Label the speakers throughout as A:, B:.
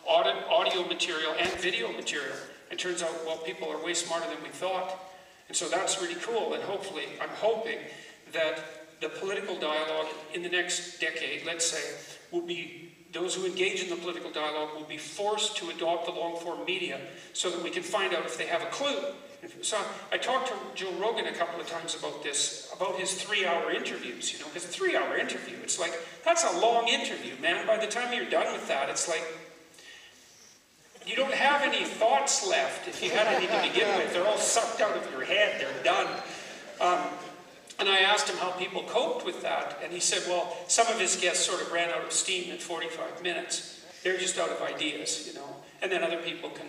A: audio material and video material. It turns out, well, people are way smarter than we thought. And so that's really cool, and hopefully, I'm hoping that the political dialogue in the next decade, let's say, will be, those who engage in the political dialogue will be forced to adopt the long-form media so that we can find out if they have a clue. So I talked to Joe Rogan a couple of times about this, about his 3-hour interviews, you know, because a 3-hour interview, it's like, that's a long interview, man. By the time you're done with that, it's like, you don't have any thoughts left. If you had any to begin with, they're all sucked out of your head, they're done. And I asked him how people coped with that, and he said, well, some of his guests sort of ran out of steam at 45 minutes. They're just out of ideas, you know. And then other people can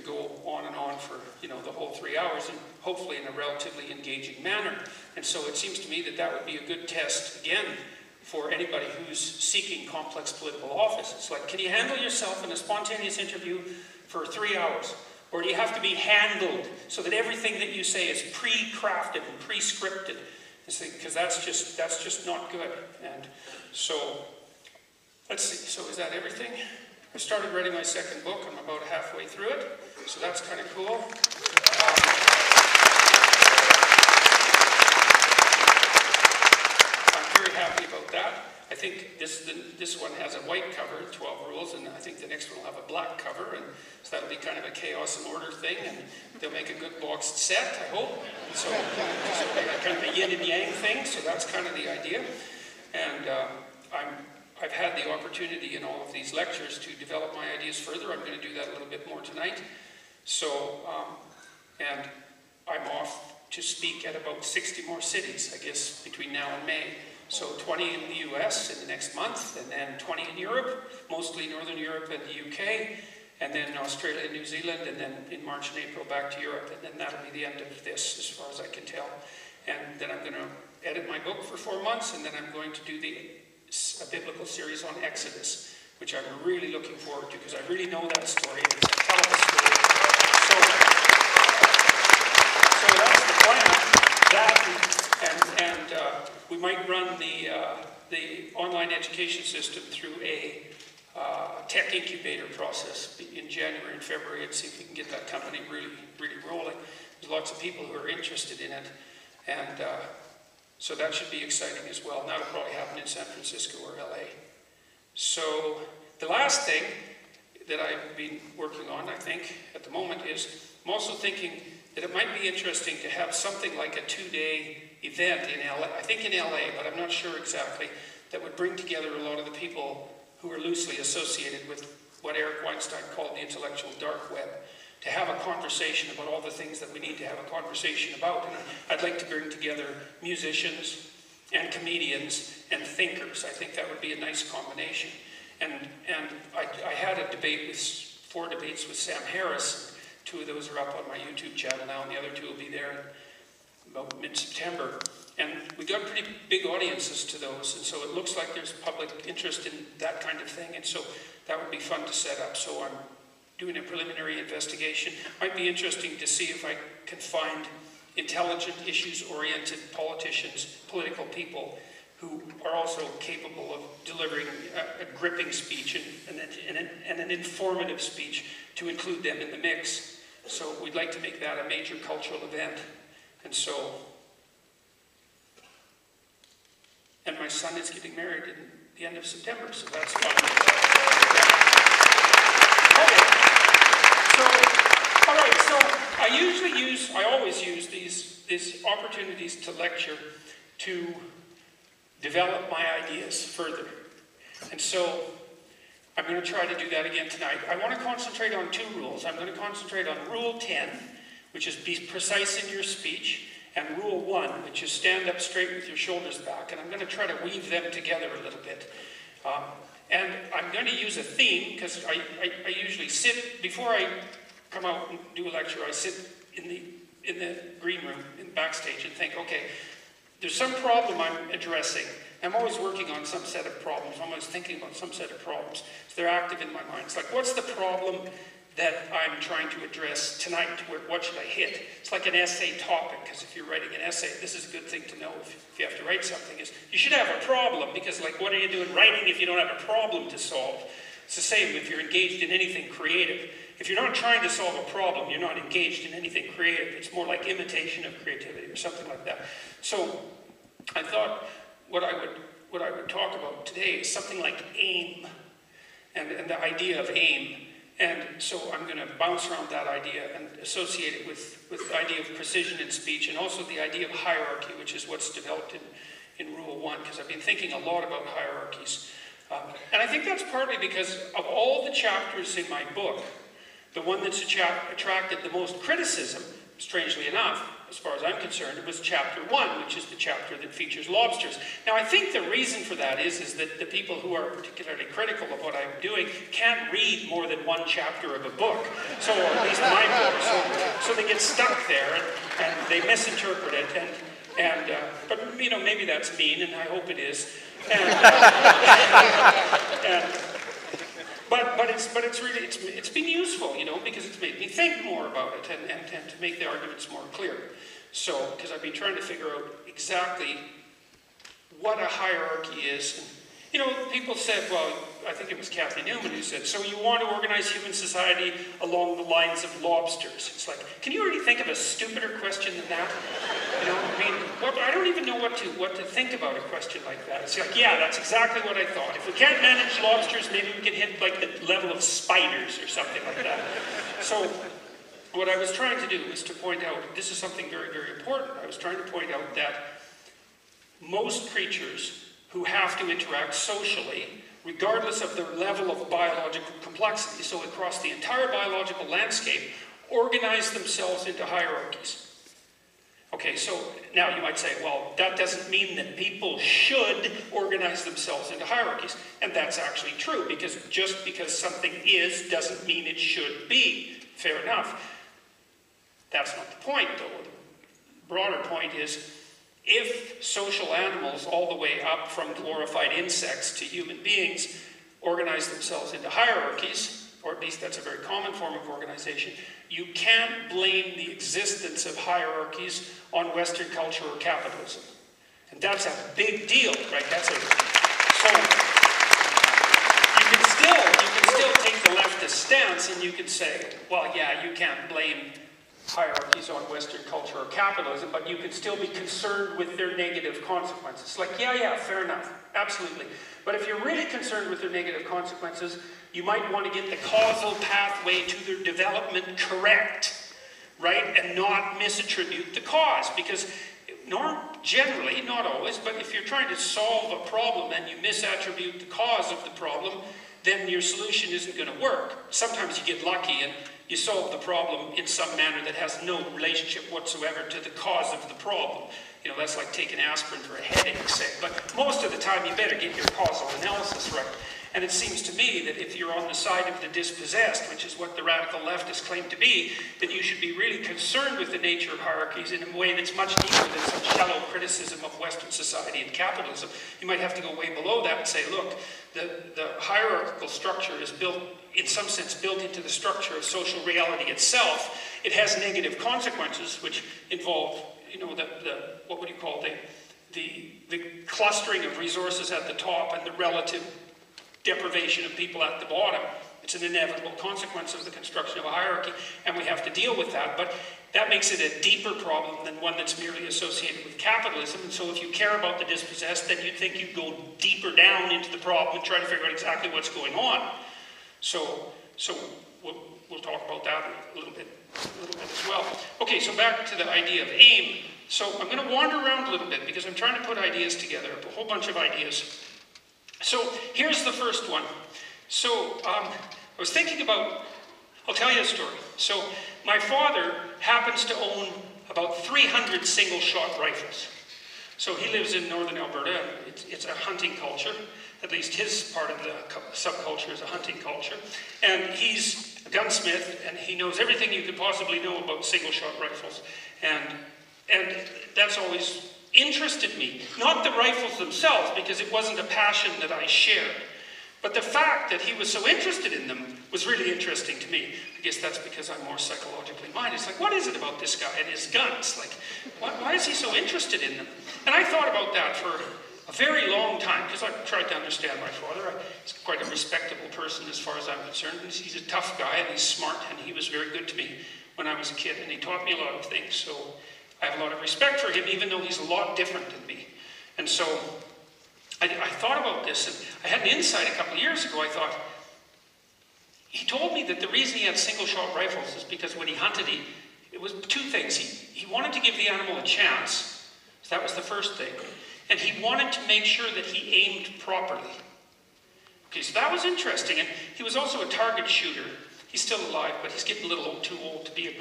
A: go on and on for, you know, the whole 3 hours, and hopefully in a relatively engaging manner. And so it seems to me that that would be a good test, again, for anybody who's seeking complex political office. It's like, can you handle yourself in a spontaneous interview for 3 hours? Or do you have to be handled so that everything that you say is pre-crafted and pre-scripted? Because that's just not good. And so, let's see, so is that everything? I started writing my second book. I'm about halfway through it, so that's kind of cool. I'm very happy about that. I think this one has a white cover, 12 rules, and I think the next one will have a black cover, and so that'll be kind of a chaos and order thing, and they'll make a good boxed set, I hope. So kind of a yin and yang thing, so that's kind of the idea. And I've had the opportunity in all of these lectures to develop my ideas further. I'm going to do that a little bit more tonight. So, and I'm off to speak at about 60 more cities, I guess, between now and May. So 20 in the US in the next month, and then 20 in Europe, mostly Northern Europe and the UK, and then Australia and New Zealand, and then in March and April back to Europe, and then that'll be the end of this, as far as I can tell. And then I'm going to edit my book for 4 months, and then I'm going to do a biblical series on Exodus, which I'm really looking forward to, because I really know that story, and it's a hell of a story. So that's the plan. That, and we might run the online education system through a tech incubator process in January and February, and see if we can get that company really, really rolling. There's lots of people who are interested in it, and so that should be exciting as well. And that'll probably happen in San Francisco or LA. So the last thing that I've been working on, I think, at the moment is, I'm also thinking that it might be interesting to have something like a 2-day event in LA, I think in LA, but I'm not sure exactly, that would bring together a lot of the people who are loosely associated with what Eric Weinstein called the intellectual dark web, to have a conversation about all the things that we need to have a conversation about. And I'd like to bring together musicians and comedians and thinkers. I think that would be a nice combination. And I had a debate with 4 debates with Sam Harris. 2 of those are up on my YouTube channel now, and the other 2 will be there in about mid-September. And we got pretty big audiences to those, and so it looks like there's public interest in that kind of thing, and so that would be fun to set up. So I'm doing a preliminary investigation. Might be interesting to see if I can find intelligent, issues-oriented politicians, political people, who are also capable of delivering a gripping speech and an informative speech, to include them in the mix. So we'd like to make that a major cultural event. And so, and my son is getting married in the end of September, so that's fun. Okay. So, all right, so I always use these opportunities to lecture to develop my ideas further. And so I'm going to try to do that again tonight. I want to concentrate on 2 rules. I'm going to concentrate on Rule 10, which is be precise in your speech, and Rule 1, which is stand up straight with your shoulders back. And I'm going to try to weave them together a little bit. And I'm going to use a theme, because I usually sit, before I come out and do a lecture, I sit in the green room, in backstage, and think, okay, there's some problem I'm addressing. I'm always working on some set of problems. I'm always thinking about some set of problems. So they're active in my mind. It's like, what's the problem that I'm trying to address tonight? What should I hit? It's like an essay topic, because if you're writing an essay, this is a good thing to know if you have to write something, is you should have a problem, because like, what are you doing writing if you don't have a problem to solve? It's the same if you're engaged in anything creative. If you're not trying to solve a problem, you're not engaged in anything creative. It's more like imitation of creativity or something like that. So I thought what I would talk about today is something like aim and the idea of aim. And so I'm going to bounce around that idea and associate it with the idea of precision in speech, and also the idea of hierarchy, which is what's developed in Rule 1, because I've been thinking a lot about hierarchies. And I think that's partly because of all the chapters in my book, the one that's attracted the most criticism, strangely enough, as far as I'm concerned, it was chapter 1, which is the chapter that features lobsters. Now, I think the reason for that is that the people who are particularly critical of what I'm doing can't read more than one chapter of a book, so, or at least my book, so they get stuck there and they misinterpret it, but you know, maybe that's mean, and I hope it is. But it's really, it's been useful, you know, because it's made me think more about it and to make the arguments more clear. So, because I've been trying to figure out exactly what a hierarchy is. And, you know, people said, well, I think it was Kathy Newman who said, so you want to organize human society along the lines of lobsters. It's like, can you really think of a stupider question than that? You know, I mean, I don't even know what to think about a question like that. It's like, yeah, that's exactly what I thought. If we can't manage lobsters, maybe we can hit like the level of spiders or something like that. So what I was trying to do was to point out, this is something very, very important. I was trying to point out that most creatures who have to interact socially, regardless of their level of biological complexity, so across the entire biological landscape, organize themselves into hierarchies. Okay, so now you might say, well, that doesn't mean that people should organize themselves into hierarchies. And that's actually true, because just because something is doesn't mean it should be. Fair enough. That's not the point, though. The broader point is, if social animals, all the way up from glorified insects to human beings, organize themselves into hierarchies, or at least that's a very common form of organization, you can't blame the existence of hierarchies on Western culture or capitalism. And that's a big deal, right? So you can still take the leftist stance and you can say, well, yeah, you can't blame hierarchies on Western culture or capitalism, but you can still be concerned with their negative consequences. Like, yeah, fair enough, absolutely. But if you're really concerned with their negative consequences, you might want to get the causal pathway to their development correct, right? And not misattribute the cause, because generally, not always, but if you're trying to solve a problem and you misattribute the cause of the problem, then your solution isn't going to work. Sometimes you get lucky and you solve the problem in some manner that has no relationship whatsoever to the cause of the problem. You know, that's like taking aspirin for a headache, say. But most of the time, you better get your causal analysis right. And it seems to me that if you're on the side of the dispossessed, which is what the radical leftists claim to be, then you should be really concerned with the nature of hierarchies in a way that's much deeper than some shallow criticism of Western society and capitalism. You might have to go way below that and say, look, the hierarchical structure is built, in some sense, built into the structure of social reality itself. It has negative consequences, which involve, you know, what would you call the clustering of resources at the top and the relative deprivation of people at the bottom. It's an inevitable consequence of the construction of a hierarchy, and we have to deal with that. But that makes it a deeper problem than one that's merely associated with capitalism. And so if you care about the dispossessed, then you'd think you'd go deeper down into the problem and try to figure out exactly what's going on. So we'll talk about that a little bit as well. Okay, so back to the idea of aim. So I'm going to wander around a little bit because I'm trying to put ideas together, a whole bunch of ideas. So here's the first one. So I was thinking about, I'll tell you a story. So my father happens to own about 300 single-shot rifles. So he lives in northern Alberta. It's a hunting culture. At least his part of the subculture is a hunting culture. And he's a gunsmith, and he knows everything you could possibly know about single-shot rifles. And that's always interested me. Not the rifles themselves, because it wasn't a passion that I shared. But the fact that he was so interested in them was really interesting to me. I guess that's because I'm more psychologically minded. It's like, what is it about this guy and his guns? Like, why is he so interested in them? And I thought about that for a very long time, because I tried to understand my father. He's quite a respectable person as far as I'm concerned. He's a tough guy, and he's smart, and he was very good to me when I was a kid, and he taught me a lot of things. So I have a lot of respect for him, even though he's a lot different than me. And so I thought about this, and I had an insight a couple of years ago. I thought, he told me that the reason he had single-shot rifles is because when he hunted, it was two things. He wanted to give the animal a chance. So that was the first thing. And he wanted to make sure that he aimed properly. Okay, so that was interesting. And he was also a target shooter. He's still alive, but he's getting a little too old to be a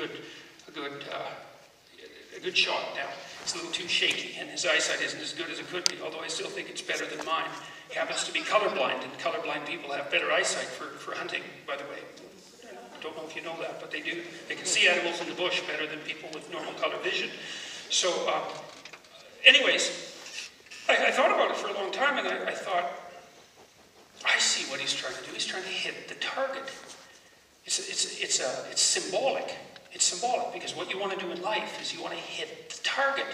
A: good shot now. It's a little too shaky, and his eyesight isn't as good as it could be, although I still think it's better than mine. He happens to be colorblind, and colorblind people have better eyesight for hunting, by the way. I don't know if you know that, but they do. They can see animals in the bush better than people with normal color vision. So, anyways, I thought about it for a long time, and I thought, I see what he's trying to do. He's trying to hit the target. It's symbolic. It's symbolic, because what you want to do in life is you want to hit the target.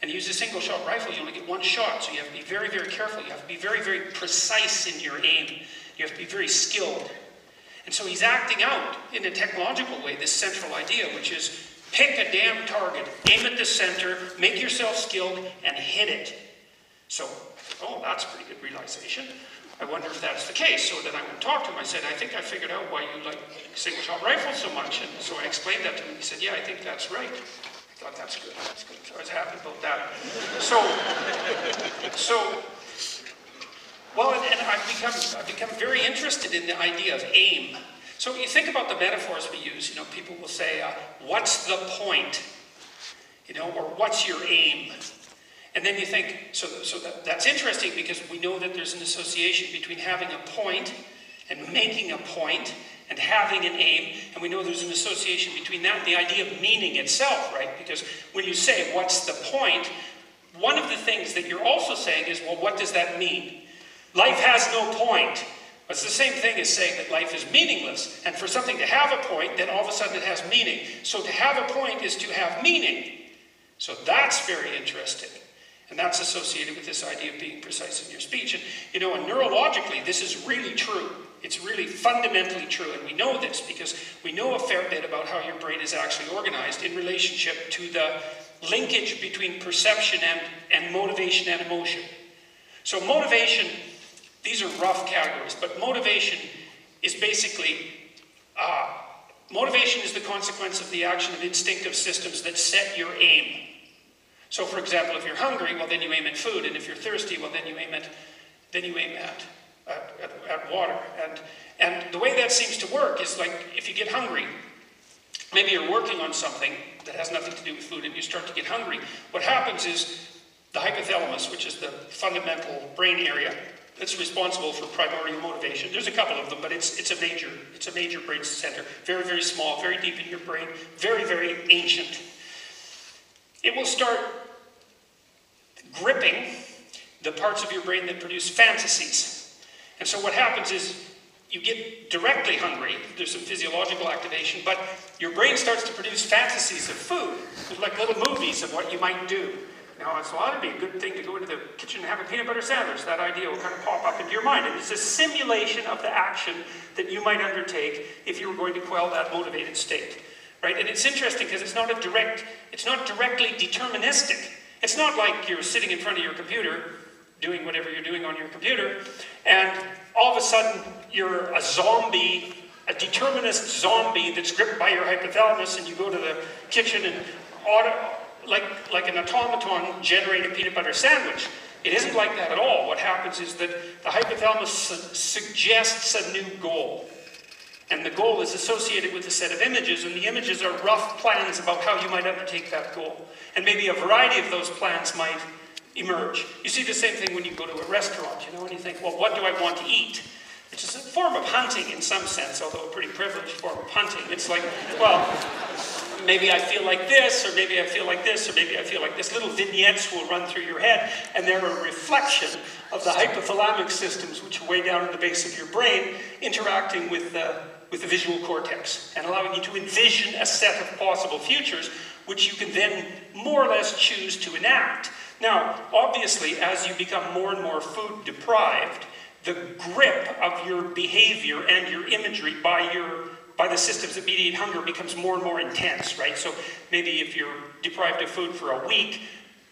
A: And you use a single-shot rifle, you only get one shot, so you have to be very, very careful. You have to be very, very precise in your aim. You have to be very skilled. And so he's acting out, in a technological way, this central idea, which is pick a damn target, aim at the center, make yourself skilled, and hit it. So, oh, that's a pretty good realization. I wonder if that's the case. So then I went and talked to him. I said, I think I figured out why you like single-shot rifles so much. And so I explained that to him. He said, yeah, I think that's right. I thought, that's good. That's good. So I was happy about that. Well, and I've become very interested in the idea of aim. So you think about the metaphors we use. You know, people will say, what's the point? You know, or what's your aim? And then you think, that's interesting, because we know that there's an association between having a point and making a point and having an aim, and we know there's an association between that and the idea of meaning itself, right? Because when you say, what's the point, one of the things that you're also saying is, well, what does that mean? Life has no point. It's the same thing as saying that life is meaningless. And for something to have a point, then all of a sudden it has meaning. So to have a point is to have meaning. So that's very interesting. And that's associated with this idea of being precise in your speech. And, you know, and neurologically, this is really true. It's really fundamentally true. And we know this because we know a fair bit about how your brain is actually organized in relationship to the linkage between perception and motivation and emotion. So motivation, these are rough categories, but motivation is basically, motivation is the consequence of the action of instinctive systems that set your aim. So, for example, if you're hungry, well, then you aim at food, and if you're thirsty, well, then you aim at water. And the way that seems to work is like if you get hungry, maybe you're working on something that has nothing to do with food, and you start to get hungry. What happens is the hypothalamus, which is the fundamental brain area that's responsible for primordial motivation. There's a couple of them, but it's a major brain center. Very, very small, very deep in your brain, very, very ancient. It will start gripping the parts of your brain that produce fantasies. And so what happens is you get directly hungry, there's some physiological activation, but your brain starts to produce fantasies of food. There's like little movies of what you might do. Now, so that'd be a good thing to go into the kitchen and have a peanut butter sandwich. That idea will kind of pop up into your mind. And it's a simulation of the action that you might undertake if you were going to quell that motivated state. Right? And it's interesting because it's not directly deterministic. It's not like you're sitting in front of your computer doing whatever you're doing on your computer, and all of a sudden you're a zombie, a determinist zombie that's gripped by your hypothalamus, and you go to the kitchen and like an automaton generate a peanut butter sandwich. It isn't like that at all. What happens is that the hypothalamus suggests a new goal. And the goal is associated with a set of images, and the images are rough plans about how you might undertake that goal. And maybe a variety of those plans might emerge. You see the same thing when you go to a restaurant, you know, and you think, well, what do I want to eat? Which is a form of hunting in some sense, although a pretty privileged form of hunting. It's like, well, maybe I feel like this, or maybe I feel like this, or maybe I feel like this. Little vignettes will run through your head, and they're a reflection of the hypothalamic systems, which are way down in the base of your brain, interacting with the visual cortex, and allowing you to envision a set of possible futures, which you can then more or less choose to enact. Now, obviously, as you become more and more food deprived, the grip of your behavior and your imagery by the systems that mediate hunger becomes more and more intense, right? So maybe if you're deprived of food for a week,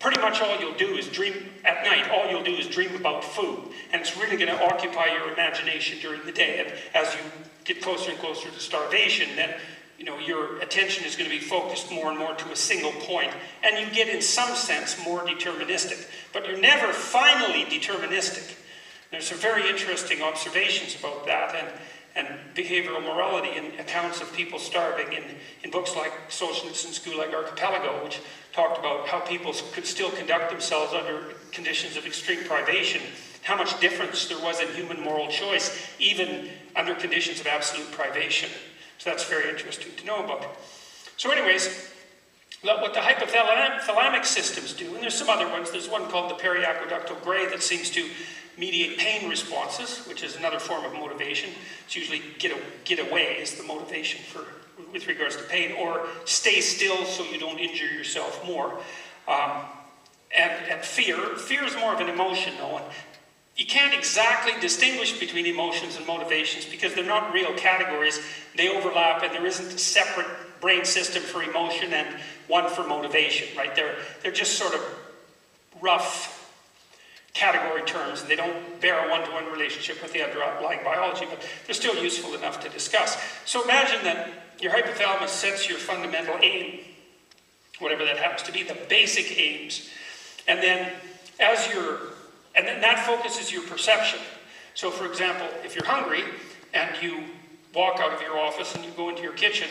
A: pretty much all you'll do is dream at night. All you'll do is dream about food, and it's really going to occupy your imagination during the day. And as you get closer and closer to starvation, then your attention is going to be focused more and more to a single point, and you get, in some sense, more deterministic. But you're never finally deterministic. There's some very interesting observations about that, and behavioral morality in accounts of people starving in books like Solzhenitsyn's Gulag Archipelago, which talked about how people could still conduct themselves under conditions of extreme privation, how much difference there was in human moral choice, even under conditions of absolute privation. So that's very interesting to know about. So anyways, what the hypothalamic systems do, and there's some other ones, there's one called the periaqueductal gray that seems to mediate pain responses, which is another form of motivation. It's usually get away is the motivation with regards to pain, or stay still so you don't injure yourself more. And fear is more of an emotion, though. And you can't exactly distinguish between emotions and motivations because they're not real categories. They overlap, and there isn't a separate brain system for emotion and one for motivation, right? They're just sort of rough category terms, and they don't bear a one-to-one relationship with the underlying biology, but they're still useful enough to discuss. So imagine that your hypothalamus sets your fundamental aim, whatever that happens to be, the basic aims, and then that focuses your perception. So for example, if you're hungry and you walk out of your office and you go into your kitchen,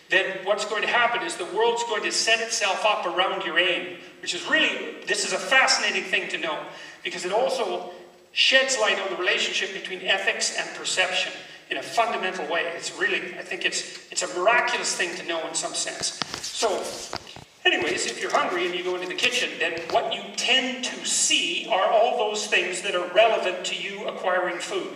A: then what's going to happen is the world's going to set itself up around your aim, which is really, this is a fascinating thing to know, because it also sheds light on the relationship between ethics and perception in a fundamental way. It's really, I think it's a miraculous thing to know in some sense. So, anyways, if you're hungry and you go into the kitchen, then what you tend to see are all those things that are relevant to you acquiring food.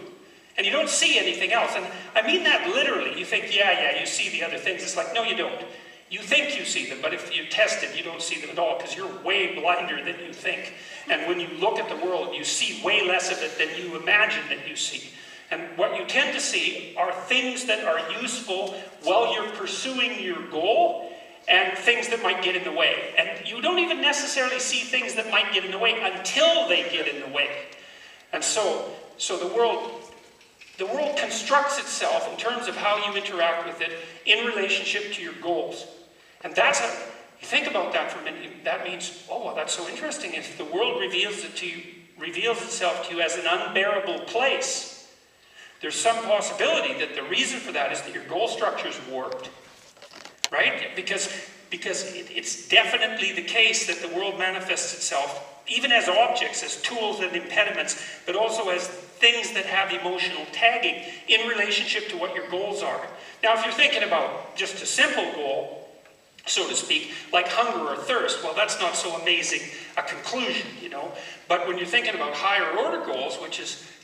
A: And you don't see anything else. And I mean that literally. You think, yeah, you see the other things. It's like, no, you don't. You think you see them, but if you test it, you don't see them at all because you're way blinder than you think. And when you look at the world, you see way less of it than you imagine that you see. And what you tend to see are things that are useful while you're pursuing your goal, and things that might get in the way. And you don't even necessarily see things that might get in the way until they get in the way. And so the world constructs itself in terms of how you interact with it in relationship to your goals. And you think about that for a minute, that means, oh, well, that's so interesting. If the world reveals itself to you as an unbearable place, there's some possibility that the reason for that is that your goal structure is warped, right? Because it's definitely the case that the world manifests itself even as objects, as tools and impediments, but also as things that have emotional tagging in relationship to what your goals are. Now, if you're thinking about just a simple goal, so to speak, like hunger or thirst, well, that's not so amazing a conclusion, But when you're thinking about higher order goals,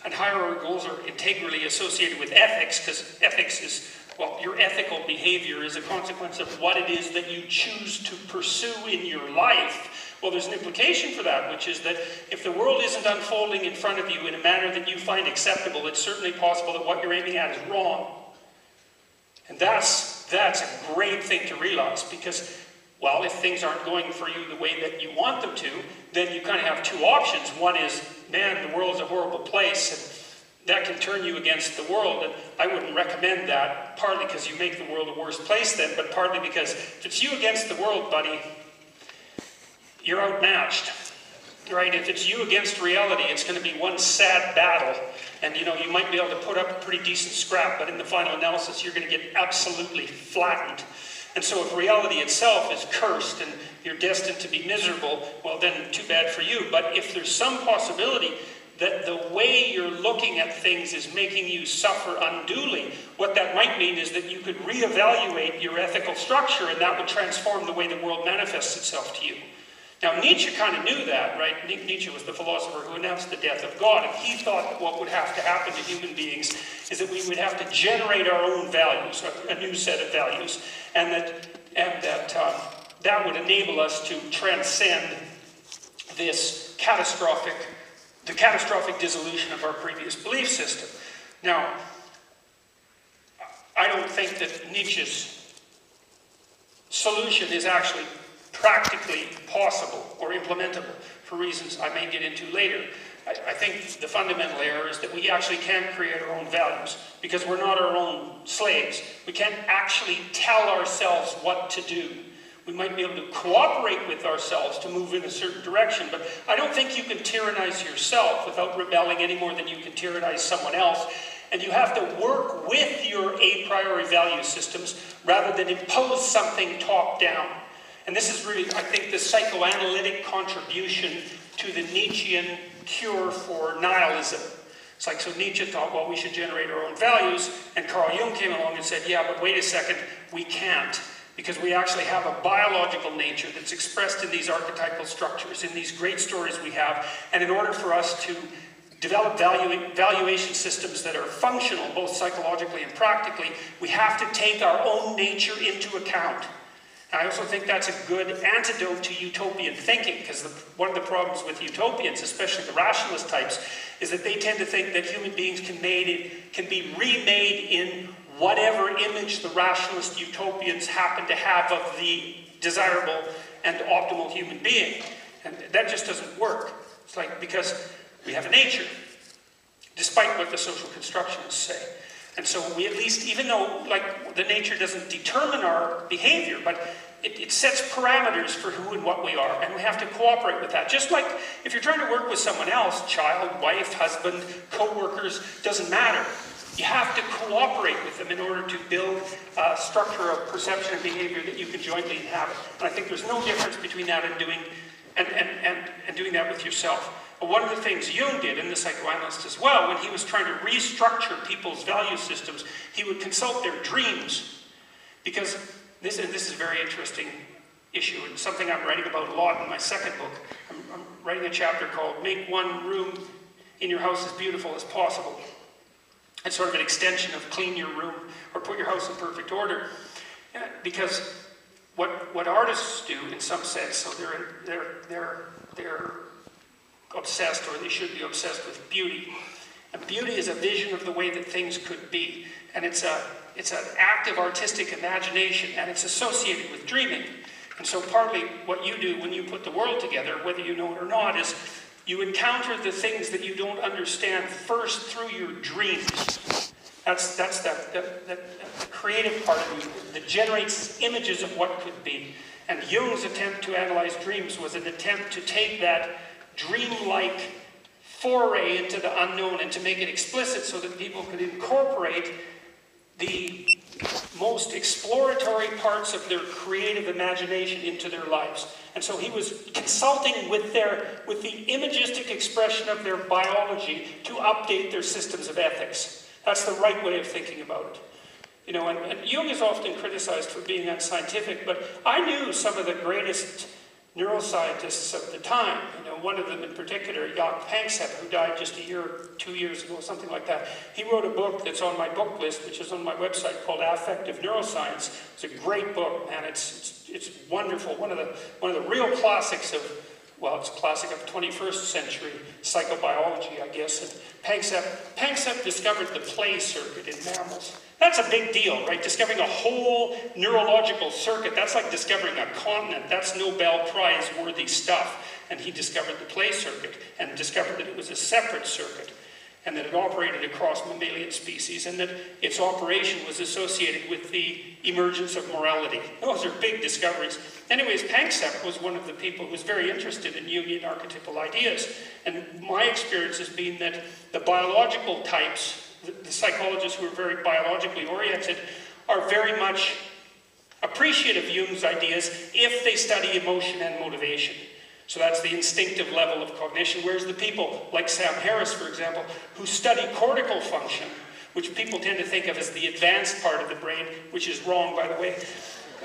A: and higher order goals are integrally associated with ethics, because ethics is, well, your ethical behavior is a consequence of what it is that you choose to pursue in your life. Well, there's an implication for that, which is that if the world isn't unfolding in front of you in a manner that you find acceptable, it's certainly possible that what you're aiming at is wrong. And that's a great thing to realize, because, well, if things aren't going for you the way that you want them to, then you kind of have two options. One is, man, the world's a horrible place, and that can turn you against the world, and I wouldn't recommend that, partly because you make the world a worse place then, but partly because if it's you against the world, buddy, you're outmatched, right? If it's you against reality, it's going to be one sad battle. And, you might be able to put up a pretty decent scrap, but in the final analysis, you're going to get absolutely flattened. And so if reality itself is cursed and you're destined to be miserable, well, then too bad for you. But if there's some possibility that the way you're looking at things is making you suffer unduly, what that might mean is that you could reevaluate your ethical structure, and that would transform the way the world manifests itself to you. Now, Nietzsche kind of knew that, right? Nietzsche was the philosopher who announced the death of God, and he thought that what would have to happen to human beings is that we would have to generate our own values, a new set of values, and that would enable us to transcend this catastrophic dissolution of our previous belief system. Now, I don't think that Nietzsche's solution is actually practically possible or implementable for reasons I may get into later. I think the fundamental error is that we actually can create our own values because we're not our own slaves. We can't actually tell ourselves what to do. We might be able to cooperate with ourselves to move in a certain direction, but I don't think you can tyrannize yourself without rebelling any more than you can tyrannize someone else. And you have to work with your a priori value systems rather than impose something top down. And this is really, I think, the psychoanalytic contribution to the Nietzschean cure for nihilism. It's like, so Nietzsche thought, well, we should generate our own values, and Carl Jung came along and said, yeah, but wait a second, we can't, because we actually have a biological nature that's expressed in these archetypal structures, in these great stories we have, and in order for us to develop valuation systems that are functional, both psychologically and practically, we have to take our own nature into account. I also think that's a good antidote to utopian thinking, because one of the problems with utopians, especially the rationalist types, is that they tend to think that human beings can be remade in whatever image the rationalist utopians happen to have of the desirable and optimal human being. And that just doesn't work. It's like, because we have a nature, despite what the social constructionists say. And so we at least, even though like the nature doesn't determine our behavior, but it sets parameters for who and what we are, and we have to cooperate with that. Just like if you're trying to work with someone else, child, wife, husband, co-workers, doesn't matter. You have to cooperate with them in order to build a structure of perception and behavior that you can jointly inhabit. And I think there's no difference between that and doing that with yourself. But one of the things Jung did, and the psychoanalyst as well, when he was trying to restructure people's value systems, he would consult their dreams. Because this is a very interesting issue, and something I'm writing about a lot in my second book. I'm writing a chapter called Make One Room in Your House as Beautiful as Possible. It's sort of an extension of clean your room or put your house in perfect order. Because what artists do, in some sense, so they're obsessed, or they should be obsessed with beauty. And beauty is a vision of the way that things could be. And it's an active artistic imagination, and it's associated with dreaming. And so partly what you do when you put the world together, whether you know it or not, is you encounter the things that you don't understand first through your dreams. That's the creative part of you that generates images of what could be. And Jung's attempt to analyze dreams was an attempt to take that dreamlike foray into the unknown and to make it explicit so that people could incorporate the most exploratory parts of their creative imagination into their lives. And so he was consulting with the imagistic expression of their biology to update their systems of ethics. That's the right way of thinking about it. You know, and Jung is often criticized for being unscientific, but I knew some of the greatest neuroscientists of the time. You know, one of them in particular, Jaak Panksepp, who died just a year, 2 years ago, something like that. He wrote a book that's on my book list, which is on my website, called Affective Neuroscience. It's a great book, man. It's wonderful. One of the real classics of, well, it's a classic of 21st century psychobiology, I guess. And Panksepp discovered the play circuit in mammals. That's a big deal, right? Discovering a whole neurological circuit. That's like discovering a continent. That's Nobel Prize worthy stuff. And he discovered the play circuit and discovered that it was a separate circuit and that it operated across mammalian species and that its operation was associated with the emergence of morality. Those are big discoveries. Anyways, Panksepp was one of the people who was very interested in Jungian archetypal ideas. And my experience has been that the biological types, the psychologists who are very biologically oriented, are very much appreciative of Jung's ideas if they study emotion and motivation. So that's the instinctive level of cognition, whereas the people, like Sam Harris, for example, who study cortical function, which people tend to think of as the advanced part of the brain, which is wrong, by the way.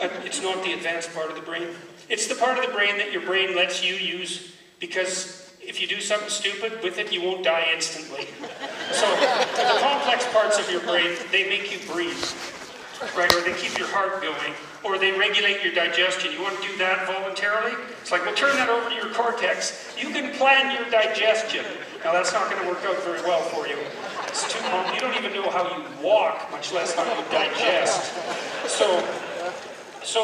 A: It's not the advanced part of the brain. It's the part of the brain that your brain lets you use because if you do something stupid with it, you won't die instantly. So the complex parts of your brain, they make you breathe. right? Or they keep your heart going, or they regulate your digestion. You want to do that voluntarily? It's like, well, turn that over to your cortex. You can plan your digestion. Now, that's not going to work out very well for you. It's too long. You don't even know how you walk, much less how you digest. So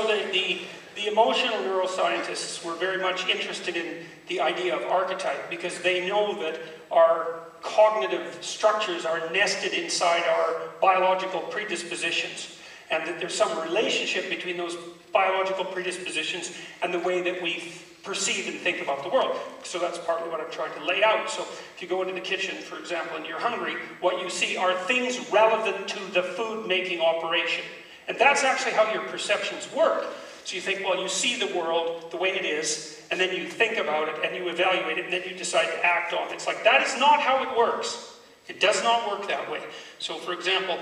A: the emotional neuroscientists were very much interested in the idea of archetype because they know that our cognitive structures are nested inside our biological predispositions, and that there's some relationship between those biological predispositions and the way that we perceive and think about the world. So that's partly what I'm trying to lay out. So if you go into the kitchen, for example, and you're hungry, what you see are things relevant to the food-making operation. And that's actually how your perceptions work. So you think, well, you see the world the way it is, and then you think about it, and you evaluate it, and then you decide to act on it. It's like, that is not how it works. It does not work that way. So, for example,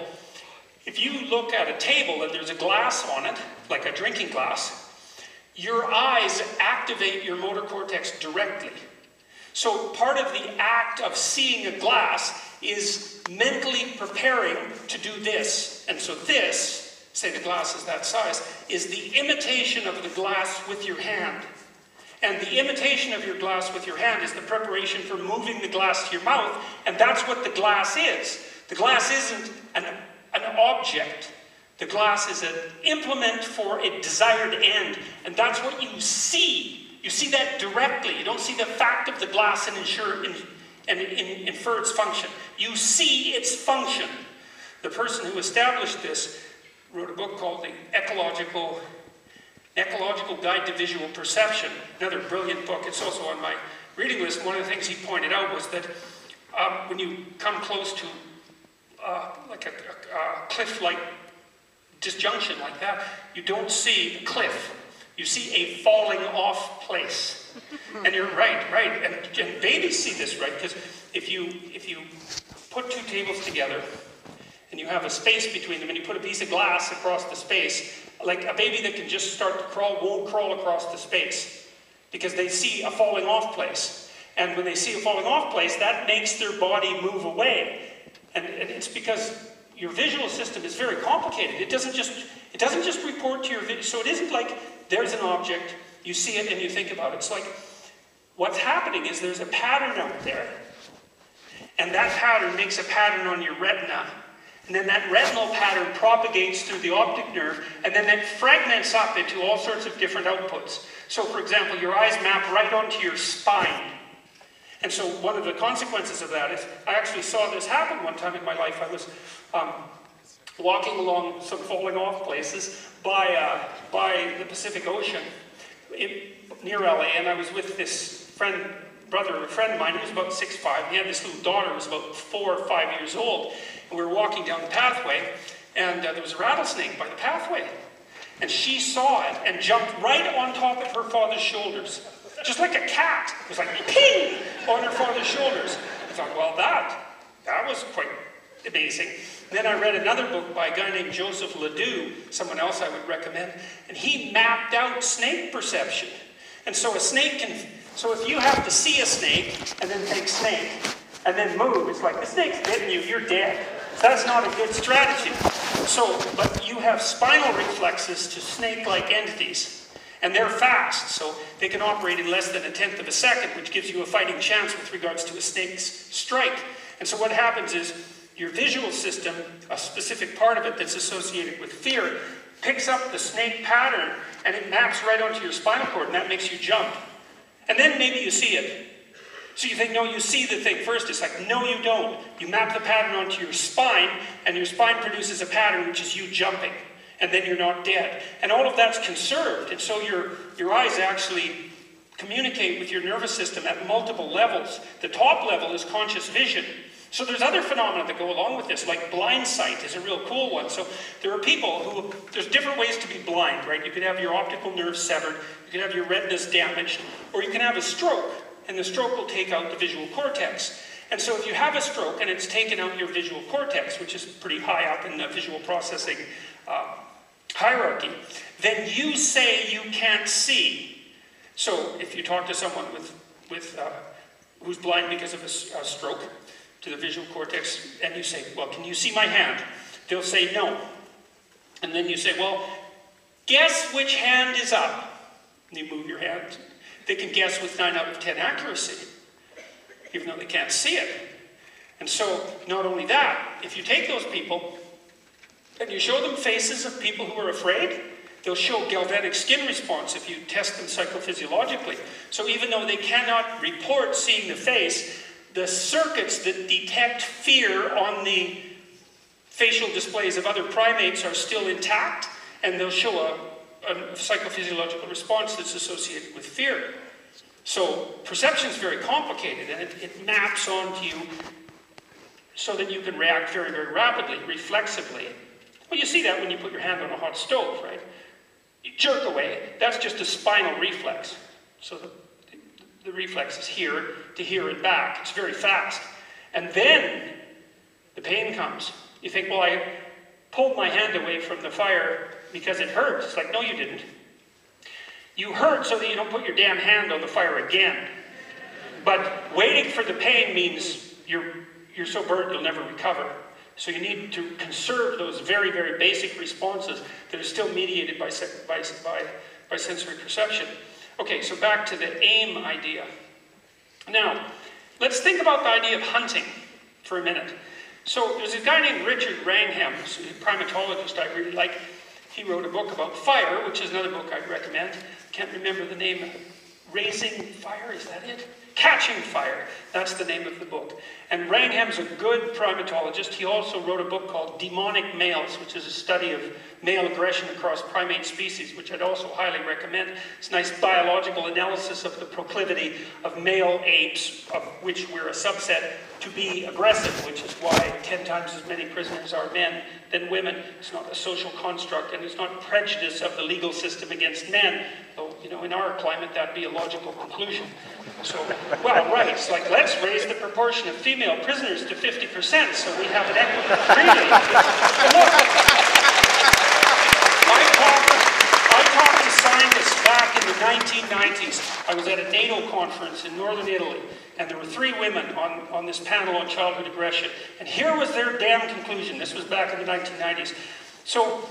A: if you look at a table and there's a glass on it, like a drinking glass, your eyes activate your motor cortex directly. So part of the act of seeing a glass is mentally preparing to do this. And so this, say the glass is that size, is the imitation of the glass with your hand. And the imitation of your glass with your hand is the preparation for moving the glass to your mouth, and that's what the glass is. The glass isn't an object. The glass is an implement for a desired end, and that's what you see. You see that directly. You don't see the fact of the glass and infer its function. You see its function. The person who established this wrote a book called The Ecological Guide to Visual Perception, another brilliant book. It's also on my reading list. One of the things he pointed out was that when you come close to like a cliff-like disjunction like that, you don't see a cliff. You see a falling off place. And you're right. And babies see this, right? Because if you put two tables together and you have a space between them and you put a piece of glass across the space, like a baby that can just start to crawl won't crawl across the space because they see a falling off place. And when they see a falling off place, that makes their body move away. And it's because your visual system is very complicated. It doesn't just report to your vision. So it isn't like there's an object, you see it and you think about it. It's like what's happening is there's a pattern out there. And that pattern makes a pattern on your retina. And then that retinal pattern propagates through the optic nerve, and then that fragments up into all sorts of different outputs. So, for example, your eyes map right onto your spine. And so one of the consequences of that is, I actually saw this happen one time in my life. I was walking along some falling off places by the Pacific Ocean near LA, and I was with this brother of a friend of mine who was about 6'5". He had this little daughter who was about 4 or 5 years old. And we were walking down the pathway, and there was a rattlesnake by the pathway. And she saw it and jumped right on top of her father's shoulders. Just like a cat. It was like, ping, on her father's shoulders. I thought, well, that was quite amazing. And then I read another book by a guy named Joseph Ledoux, someone else I would recommend, and he mapped out snake perception. And so so if you have to see a snake, and then think snake, and then move, it's like, the snake's bitten you, you're dead. That's not a good strategy. But you have spinal reflexes to snake-like entities, and they're fast, so they can operate in less than 1/10 of a second, which gives you a fighting chance with regards to a snake's strike. And so what happens is, your visual system, a specific part of it that's associated with fear, picks up the snake pattern, and it maps right onto your spinal cord, and that makes you jump. And then maybe you see it. So you think, no, you see the thing first. It's like, no, you don't. You map the pattern onto your spine, and your spine produces a pattern, which is you jumping. And then you're not dead. And all of that's conserved. And so your eyes actually communicate with your nervous system at multiple levels. The top level is conscious vision. So there's other phenomena that go along with this, like blind sight is a real cool one. So there are people who, there's different ways to be blind, right? You could have your optical nerve severed, you could have your retinas damaged, or you can have a stroke. And the stroke will take out the visual cortex. And so if you have a stroke and it's taken out your visual cortex, which is pretty high up in the visual processing hierarchy, then you say you can't see. So if you talk to someone who's blind because of a stroke to the visual cortex, and you say, well, can you see my hand? They'll say no. And then you say, well, guess which hand is up. And you move your hand. They can guess with 9 out of 10 accuracy, even though they can't see it. And so, not only that, if you take those people and you show them faces of people who are afraid, they'll show galvanic skin response if you test them psychophysiologically. So even though they cannot report seeing the face, the circuits that detect fear on the facial displays of other primates are still intact, and they'll show a psychophysiological response that's associated with fear. So perception is very complicated, and it maps onto you so that you can react very, very rapidly, reflexively. Well, you see that when you put your hand on a hot stove, right? You jerk away. That's just a spinal reflex. So the reflex is here to here and back. It's very fast. And then the pain comes. You think, well, I pulled my hand away from the fire because it hurt. It's like, no, you didn't. You hurt so that you don't put your damn hand on the fire again. But waiting for the pain means you're so burnt you'll never recover. So you need to conserve those very, very basic responses that are still mediated by sensory perception. Okay, so back to the aim idea. Now, let's think about the idea of hunting for a minute. So there's a guy named Richard Wrangham, who's a primatologist I really like. He wrote a book about fire, which is another book I'd recommend. Can't remember the name. Raising Fire, is that it? Catching Fire, that's the name of the book. And Wrangham's a good primatologist. He also wrote a book called Demonic Males, which is a study of male aggression across primate species, which I'd also highly recommend. It's a nice biological analysis of the proclivity of male apes, of which we're a subset, to be aggressive, which is why 10 times as many prisoners are men than women. It's not a social construct, and it's not prejudice of the legal system against men. Though, you know, in our climate, that'd be a logical conclusion. So, well, right, it's like, let's raise the proportion of female prisoners to 50% so we have an equity. Really? Look, I talked to scientists back in the 1990s. I was at a NATO conference in northern Italy, and there were 3 women on this panel on childhood aggression. And here was their damn conclusion. This was back in the 1990s. So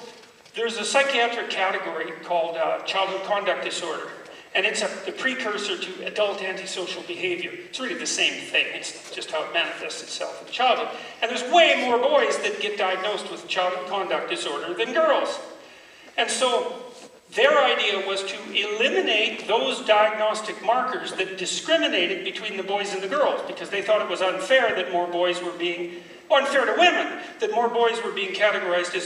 A: there's a psychiatric category called childhood conduct disorder. And it's the precursor to adult antisocial behavior. It's really the same thing. It's just how it manifests itself in childhood. And there's way more boys that get diagnosed with childhood conduct disorder than girls. And so their idea was to eliminate those diagnostic markers that discriminated between the boys and the girls, because they thought it was unfair that more boys were being, unfair to women, that more boys were being categorized as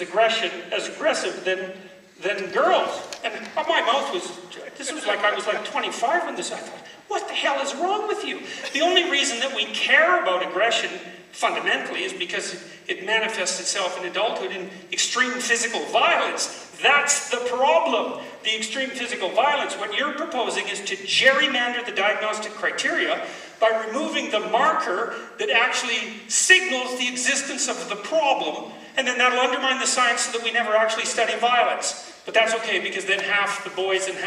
A: aggressive than girls. And my mouth was, this was like I was like 25 when this, I thought, what the hell is wrong with you? The only reason that we care about aggression fundamentally is because it manifests itself in adulthood in extreme physical violence. That's the problem. The extreme physical violence. What you're proposing is to gerrymander the diagnostic criteria by removing the marker that actually signals the existence of the problem, and then that'll undermine the science so that we never actually study violence. But that's okay, because then half the boys and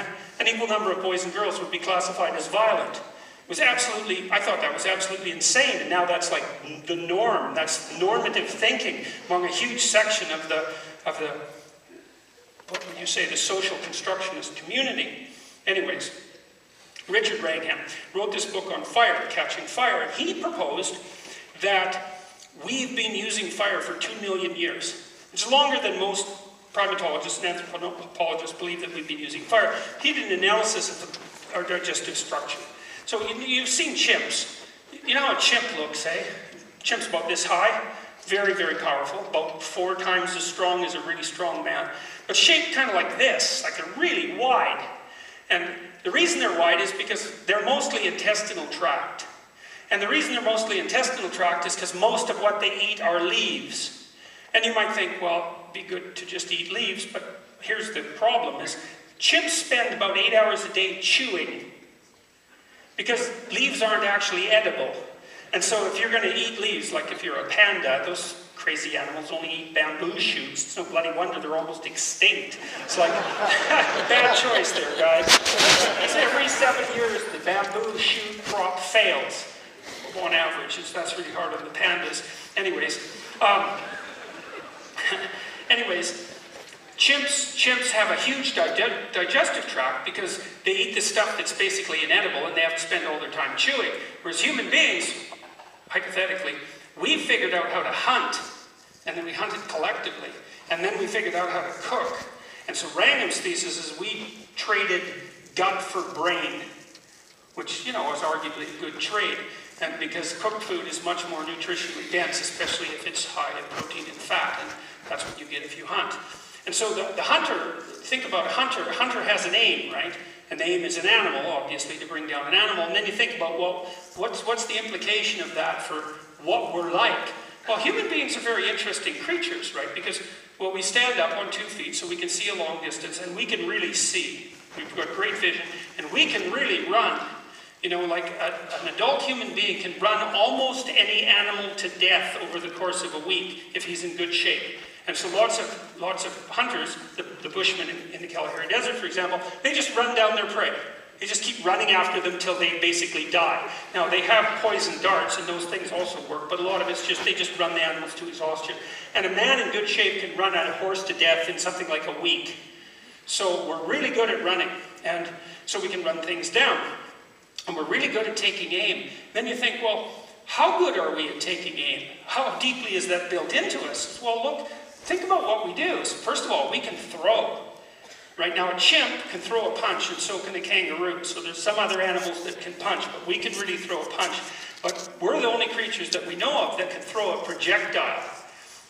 A: an equal number of boys and girls would be classified as violent. It was absolutely, I thought that was absolutely insane, and now that's like the norm. That's normative thinking among a huge section of the what would you say, the social constructionist community. Anyways, Richard Wrangham wrote this book on fire, Catching Fire, and he proposed that we've been using fire for 2 million years. It's longer than most primatologists and anthropologists believe that we've been using fire. He did an analysis of our digestive structure. So you've seen chimps. You know how a chimp looks, eh? Chimp's about this high, very, very powerful, about 4 times as strong as a really strong man, but shaped kind of like this, like they're really wide. And the reason they're wide is because they're mostly intestinal tract. And the reason they're mostly intestinal tract is because most of what they eat are leaves. And you might think, well, it'd be good to just eat leaves, but here's the problem is chimps spend about 8 hours a day chewing, because leaves aren't actually edible. And so if you're going to eat leaves, like if you're a panda, those crazy animals only eat bamboo shoots. It's no bloody wonder they're almost extinct. It's like, bad choice there, guys. It's every 7 years the bamboo shoot crop fails, on average. That's really hard on the pandas. Anyways, Chimps have a huge digestive tract because they eat the stuff that's basically inedible and they have to spend all their time chewing. Whereas human beings, hypothetically, we figured out how to hunt, and then we hunted collectively, and then we figured out how to cook. And so Wrangham's thesis is we traded gut for brain, which, you know, is arguably a good trade, and because cooked food is much more nutritionally dense, especially if it's high in protein and fat, and that's what you get if you hunt. And so the hunter, think about a hunter has an aim, right? An aim is an animal, obviously, to bring down an animal, and then you think about, well, what's the implication of that for what we're like? Well, human beings are very interesting creatures, right? Because, well, we stand up on 2 feet so we can see a long distance, and we can really see. We've got great vision, and we can really run. You know, like an adult human being can run almost any animal to death over the course of a week if he's in good shape. And so lots of hunters, the bushmen in the Kalahari Desert, for example, they just run down their prey. They just keep running after them till they basically die. Now, they have poison darts, and those things also work, but a lot of it's just, they just run the animals to exhaustion. And a man in good shape can run a horse to death in something like a week. So we're really good at running, and so we can run things down. And we're really good at taking aim. Then you think, well, how good are we at taking aim? How deeply is that built into us? Well, look, think about what we do. So first of all, we can throw. Right now, a chimp can throw a punch, and so can a kangaroo. So there's some other animals that can punch, but we can really throw a punch. But we're the only creatures that we know of that can throw a projectile.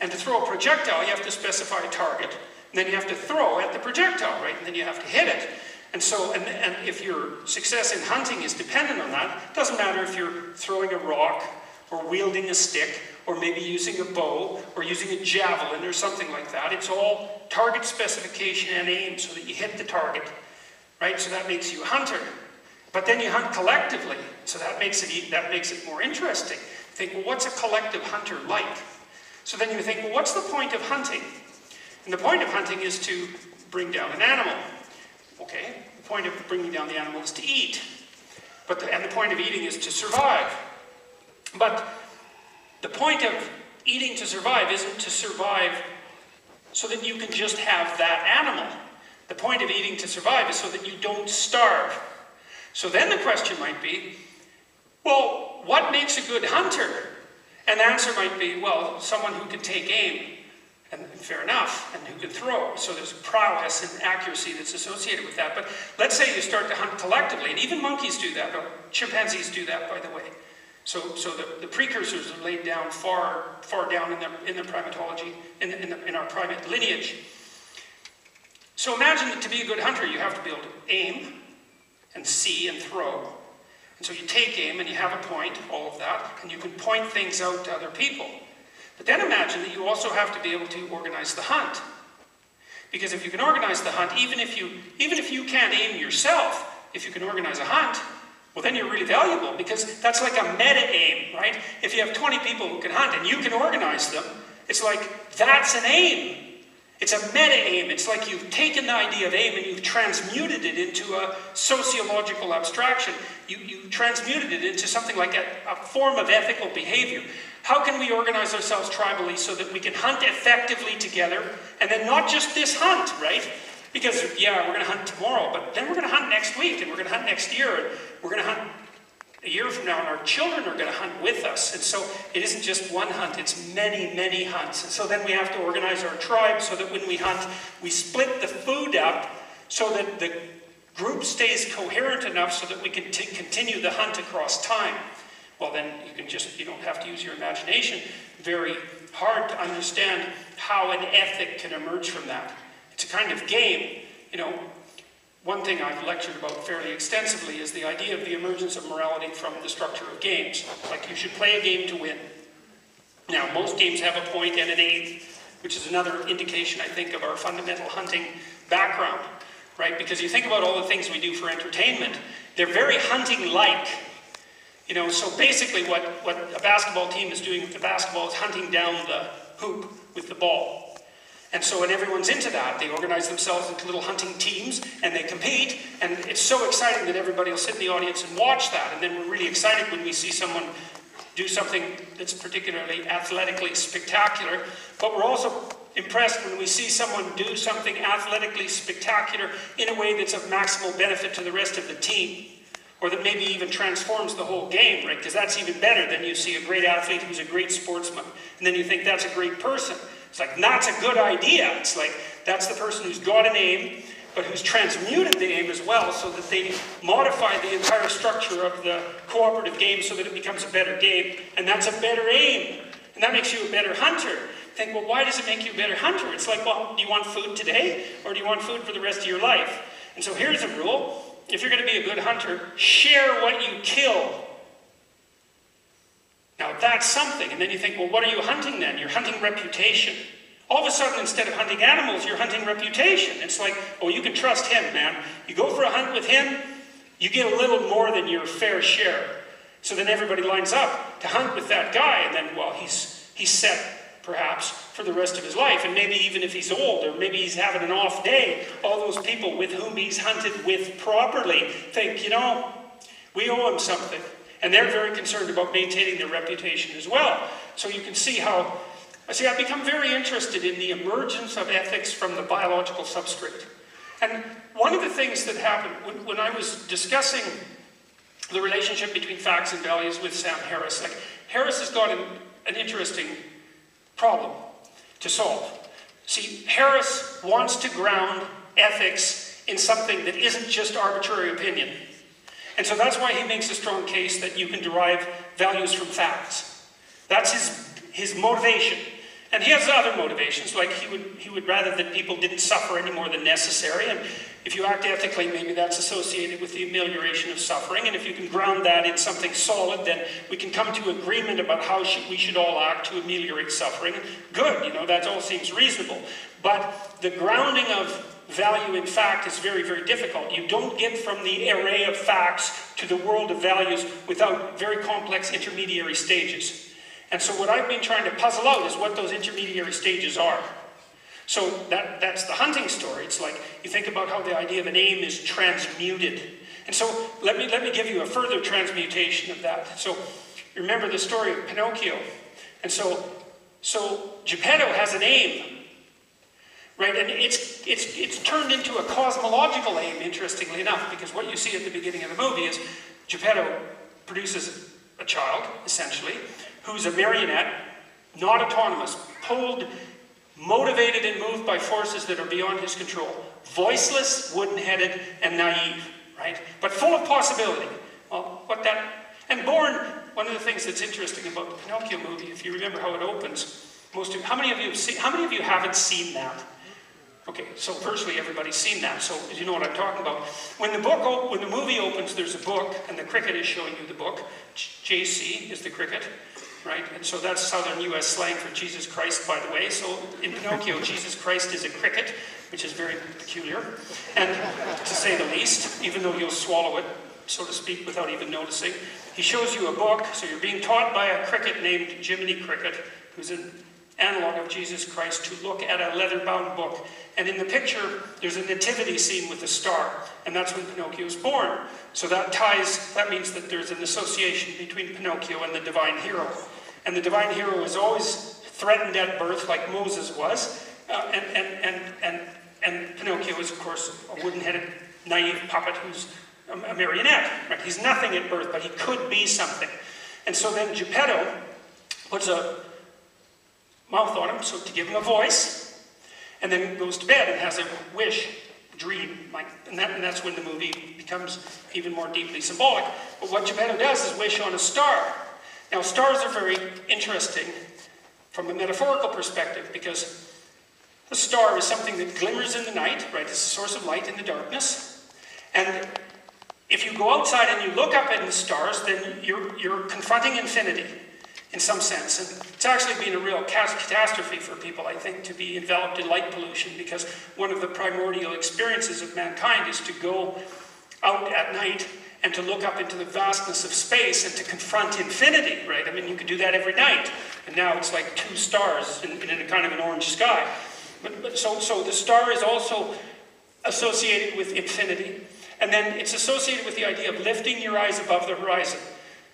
A: And to throw a projectile, you have to specify a target. And then you have to throw at the projectile, right? And then you have to hit it. And so, and if your success in hunting is dependent on that, it doesn't matter if you're throwing a rock, or wielding a stick, or maybe using a bow, or using a javelin, or something like that. It's all target specification and aim so that you hit the target, right? So that makes you a hunter. But then you hunt collectively, so that makes it more interesting. Think, well, what's a collective hunter like? So then you think, well, what's the point of hunting? And the point of hunting is to bring down an animal. Okay, the point of bringing down the animal is to eat. And the point of eating is to survive. But the point of eating to survive isn't to survive so that you can just have that animal. The point of eating to survive is so that you don't starve. So then the question might be, well, what makes a good hunter? And the answer might be, well, someone who can take aim, and fair enough, and who can throw. So there's prowess and accuracy that's associated with that. But let's say you start to hunt collectively, and even monkeys do that, or chimpanzees do that, by the way. So the precursors are laid down far down in the primatology, in our primate lineage. So imagine that to be a good hunter, you have to be able to aim, and see, and throw. And so you take aim, and you have a point, all of that, and you can point things out to other people. But then imagine that you also have to be able to organize the hunt. Because if you can organize the hunt, even if you can't aim yourself, if you can organize a hunt, well, then you're really valuable, because that's like a meta-aim, right? If you have 20 people who can hunt and you can organize them, it's like, that's an aim. It's a meta-aim. It's like you've taken the idea of aim and you've transmuted it into a sociological abstraction. You transmuted it into something like a form of ethical behavior. How can we organize ourselves tribally so that we can hunt effectively together, and then not just this hunt, right? Because, yeah, we're going to hunt tomorrow, but then we're going to hunt next week, and we're going to hunt next year, and we're going to hunt a year from now, and our children are going to hunt with us. And so it isn't just one hunt, it's many, many hunts. And so then we have to organize our tribe so that when we hunt, we split the food up so that the group stays coherent enough so that we can continue the hunt across time. Well, then you don't have to use your imagination very hard to understand how an ethic can emerge from that. It's a kind of game. You know, one thing I've lectured about fairly extensively is the idea of the emergence of morality from the structure of games. Like, you should play a game to win. Now, most games have a point and an aim, which is another indication, I think, of our fundamental hunting background, right? Because you think about all the things we do for entertainment, they're very hunting-like. You know, so basically what a basketball team is doing with the basketball is hunting down the hoop with the ball. And so when everyone's into that, they organize themselves into little hunting teams, and they compete, and it's so exciting that everybody will sit in the audience and watch that, and then we're really excited when we see someone do something that's particularly athletically spectacular, but we're also impressed when we see someone do something athletically spectacular in a way that's of maximal benefit to the rest of the team, or that maybe even transforms the whole game, right? Because that's even better than you see a great athlete who's a great sportsman, and then you think that's a great person. It's like, that's a good idea. It's like, that's the person who's got an aim, but who's transmuted the aim as well, so that they modify the entire structure of the cooperative game so that it becomes a better game, and that's a better aim, and that makes you a better hunter. Think, well, why does it make you a better hunter? It's like, well, do you want food today, or do you want food for the rest of your life? And so here's a rule. If you're going to be a good hunter, share what you kill. Now that's something. And then you think, well, what are you hunting then? You're hunting reputation. All of a sudden, instead of hunting animals, you're hunting reputation. It's like, oh, you can trust him, man. You go for a hunt with him, you get a little more than your fair share. So then everybody lines up to hunt with that guy, and then, well, he's set, perhaps, for the rest of his life. And maybe even if he's old, or maybe he's having an off day, all those people with whom he's hunted with properly think, you know, we owe him something. And they're very concerned about maintaining their reputation as well. So you can see how, I've become very interested in the emergence of ethics from the biological substrate. And one of the things that happened when I was discussing the relationship between facts and values with Sam Harris, like, Harris has got an interesting problem to solve. See, Harris wants to ground ethics in something that isn't just arbitrary opinion. And so that's why he makes a strong case that you can derive values from facts. That's his motivation. And he has other motivations, like he would rather that people didn't suffer any more than necessary. And if you act ethically, maybe that's associated with the amelioration of suffering. And if you can ground that in something solid, then we can come to agreement about how we should all act to ameliorate suffering. Good, you know, that all seems reasonable. But the grounding of value in fact is very, very difficult. You don't get from the array of facts to the world of values without very complex intermediary stages. And so what I've been trying to puzzle out is what those intermediary stages are. So that's the hunting story. It's like, you think about how the idea of an aim is transmuted. And so let me give you a further transmutation of that. So remember the story of Pinocchio. And so Geppetto has an aim, right? And it's turned into a cosmological aim, interestingly enough, because what you see at the beginning of the movie is Geppetto produces a child, essentially, who's a marionette, not autonomous, pulled, motivated and moved by forces that are beyond his control. Voiceless, wooden-headed, and naive, right? But full of possibility. Well, and born, one of the things that's interesting about the Pinocchio movie, if you remember how it opens, how many of you haven't seen that? Okay, so virtually everybody's seen that, so you know what I'm talking about. When the movie opens, there's a book, and the cricket is showing you the book. JC is the cricket, right? And so that's Southern US slang for Jesus Christ, by the way. So in Pinocchio, Jesus Christ is a cricket, which is very peculiar, and to say the least, even though you'll swallow it, so to speak, without even noticing. He shows you a book, so you're being taught by a cricket named Jiminy Cricket, who's an analog of Jesus Christ, to look at a leather-bound book. And in the picture, there's a nativity scene with a star, and that's when Pinocchio is born. So that means that there's an association between Pinocchio and the divine hero. And the divine hero is always threatened at birth, like Moses was, and Pinocchio is, of course, a wooden-headed, naive puppet who's a marionette. Right? He's nothing at birth, but he could be something. And so then Geppetto puts a mouth on him, so to give him a voice, and then goes to bed and has a wish, dream, and that's when the movie becomes even more deeply symbolic. But what Geppetto does is wish on a star. Now, stars are very interesting from a metaphorical perspective, because the star is something that glimmers in the night, right? It's a source of light in the darkness. And if you go outside and you look up at the stars, then you're confronting infinity, in some sense. And it's actually been a real catastrophe for people, I think, to be enveloped in light pollution, because one of the primordial experiences of mankind is to go out at night and to look up into the vastness of space and to confront infinity, right? I mean, you could do that every night. And now it's like two stars in a kind of an orange sky. So the star is also associated with infinity. And then it's associated with the idea of lifting your eyes above the horizon.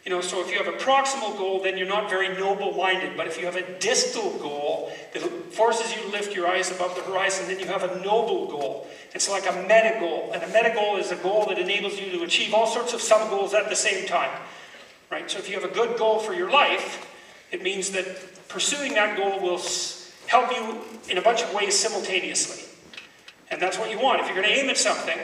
A: You know, so if you have a proximal goal, then you're not very noble-minded. But if you have a distal goal that forces you to lift your eyes above the horizon, then you have a noble goal. It's like a meta-goal. And a meta-goal is a goal that enables you to achieve all sorts of sub-goals at the same time. Right? So if you have a good goal for your life, it means that pursuing that goal will help you in a bunch of ways simultaneously. And that's what you want. If you're going to aim at something,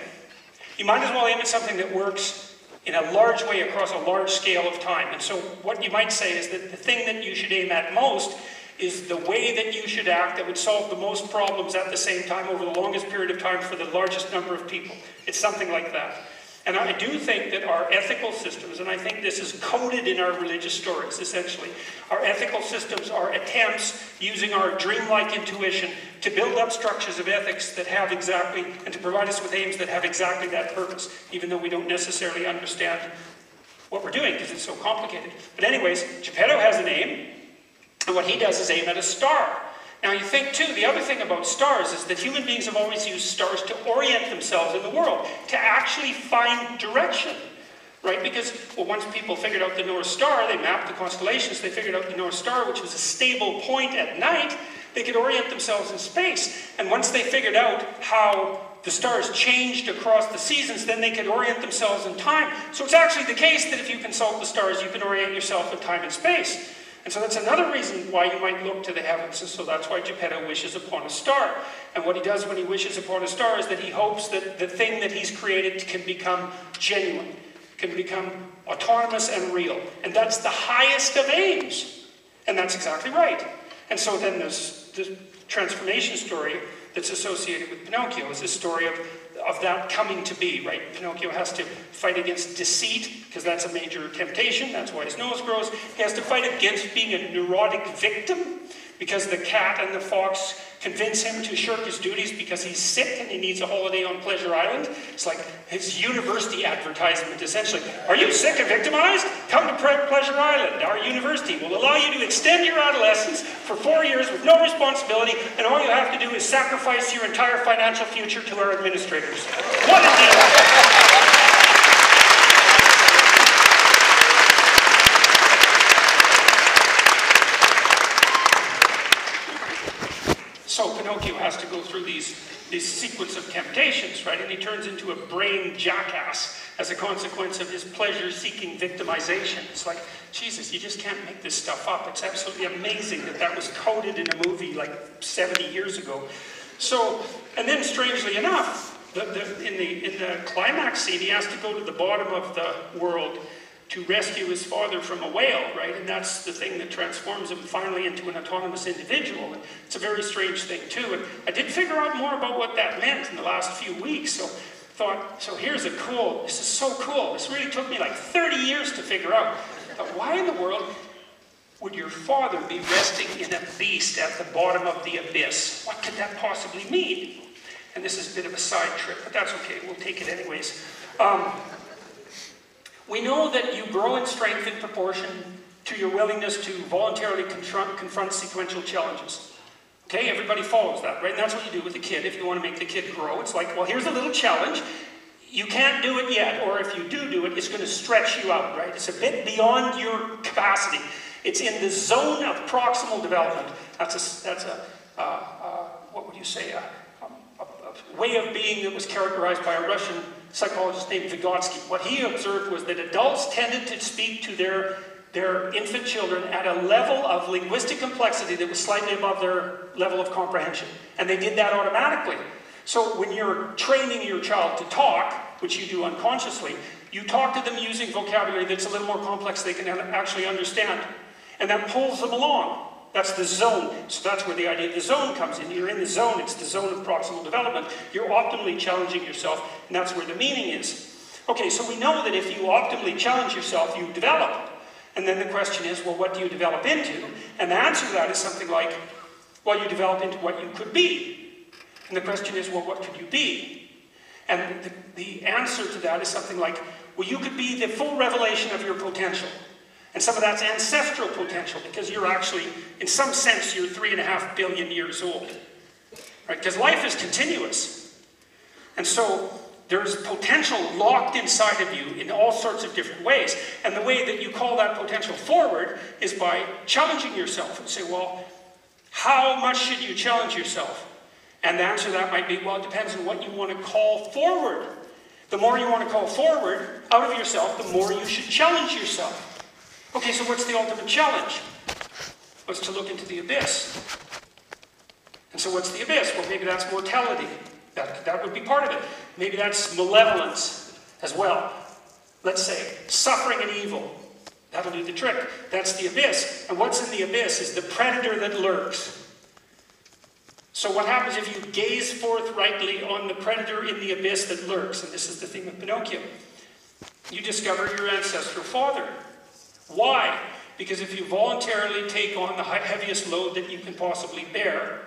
A: you might as well aim at something that works in a large way across a large scale of time. And so what you might say is that the thing that you should aim at most is the way that you should act that would solve the most problems at the same time over the longest period of time for the largest number of people. It's something like that. And I do think that our ethical systems, and I think this is coded in our religious stories, essentially, our ethical systems are attempts using our dreamlike intuition to build up structures of ethics that have exactly, and to provide us with aims that have exactly that purpose, even though we don't necessarily understand what we're doing because it's so complicated. But anyways, Geppetto has an aim, and what he does is aim at a star. Now you think too, the other thing about stars is that human beings have always used stars to orient themselves in the world, to actually find direction, right? Because, well, once people figured out the North Star, they mapped the constellations, they figured out the North Star, which was a stable point at night, they could orient themselves in space. And once they figured out how the stars changed across the seasons, then they could orient themselves in time. So it's actually the case that if you consult the stars, you can orient yourself in time and space. And so that's another reason why you might look to the heavens. And so that's why Geppetto wishes upon a star. And what he does when he wishes upon a star is that he hopes that the thing that he's created can become genuine, can become autonomous and real. And that's the highest of aims. And that's exactly right. And so then there's the transformation story that's associated with Pinocchio. Is this story of that coming to be, right? Pinocchio has to fight against deceit, because that's a major temptation. That's why his nose grows. He has to fight against being a neurotic victim, because the cat and the fox convince him to shirk his duties because he's sick and he needs a holiday on Pleasure Island. It's like his university advertisement, essentially. Are you sick and victimized? Come to Pleasure Island. Our university will allow you to extend your adolescence for 4 years with no responsibility, and all you have to do is sacrifice your entire financial future to our administrators. What a deal! So Pinocchio has to go through these sequence of temptations, right? And he turns into a brain jackass as a consequence of his pleasure-seeking victimization. It's like, Jesus, you just can't make this stuff up. It's absolutely amazing that that was coded in a movie like 70 years ago. So, and then strangely enough, in the climax scene, he has to go to the bottom of the world to rescue his father from a whale, right? And that's the thing that transforms him finally into an autonomous individual. And it's a very strange thing too. And I did figure out more about what that meant in the last few weeks. So thought, so here's a cool, this is so cool. This really took me like 30 years to figure out. But why in the world would your father be resting in a beast at the bottom of the abyss? What could that possibly mean? And this is a bit of a side trip, but that's okay. We'll take it anyways. We know that you grow in strength in proportion to your willingness to voluntarily confront sequential challenges. Okay, everybody follows that, right? And that's what you do with a kid if you want to make the kid grow. It's like, well, here's a little challenge. You can't do it yet, or if you do it, it's going to stretch you out, right? It's a bit beyond your capacity. It's in the zone of proximal development. That's a what would you say, a way of being that was characterized by a Russian psychologist named Vygotsky. What he observed was that adults tended to speak to their infant children at a level of linguistic complexity that was slightly above their level of comprehension. And they did that automatically. So when you're training your child to talk, which you do unconsciously, you talk to them using vocabulary that's a little more complex they can actually understand. And that pulls them along. That's the zone. So that's where the idea of the zone comes in. You're in the zone. It's the zone of proximal development. You're optimally challenging yourself, and that's where the meaning is. Okay, so we know that if you optimally challenge yourself, you develop. And then the question is, well, what do you develop into? And the answer to that is something like, well, you develop into what you could be. And the question is, well, what could you be? And the answer to that is something like, well, you could be the full revelation of your potential. And some of that's ancestral potential, because you're actually, in some sense, you're 3.5 billion years old. Right? Because life is continuous. And so There's potential locked inside of you in all sorts of different ways. And the way that you call that potential forward is by challenging yourself and say, well, how much should you challenge yourself? And the answer to that might be, well, it depends on what you want to call forward. The more you want to call forward out of yourself, the more you should challenge yourself. Okay, so what's the ultimate challenge? What's to look into the abyss. And so what's the abyss? Well, maybe that's mortality. That would be part of it. Maybe that's malevolence as well. Let's say suffering and evil. That'll do the trick. That's the abyss. And what's in the abyss is the predator that lurks. So what happens if you gaze forthrightly on the predator in the abyss that lurks? And this is the theme of Pinocchio. You discover your ancestral father. Why? Because if you voluntarily take on the heaviest load that you can possibly bear,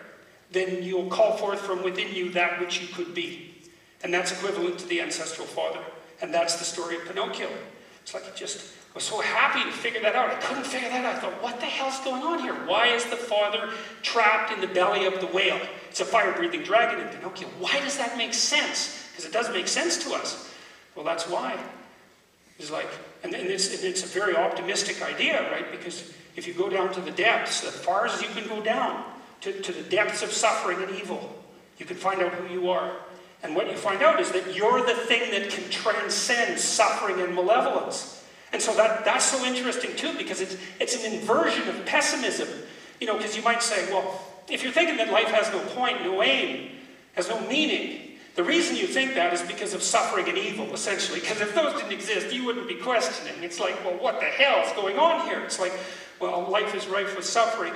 A: then you'll call forth from within you that which you could be. And that's equivalent to the ancestral father. And that's the story of Pinocchio. It's like he just was so happy to figure that out. I couldn't figure that out. I thought, what the hell's going on here? Why is the father trapped in the belly of the whale? It's a fire-breathing dragon in Pinocchio. Why does that make sense? Because it does make sense to us. Well, that's why. It's like, and it's a very optimistic idea, right? Because if you go down to the depths, as far as you can go down, to the depths of suffering and evil, you can find out who you are. And what you find out is that you're the thing that can transcend suffering and malevolence. And so that's so interesting too, because it's an inversion of pessimism. You know, because you might say, well, if you're thinking that life has no point, no aim, has no meaning, the reason you think that is because of suffering and evil, essentially. Because if those didn't exist, you wouldn't be questioning. It's like, well, what the hell is going on here? It's like, well, life is rife with suffering,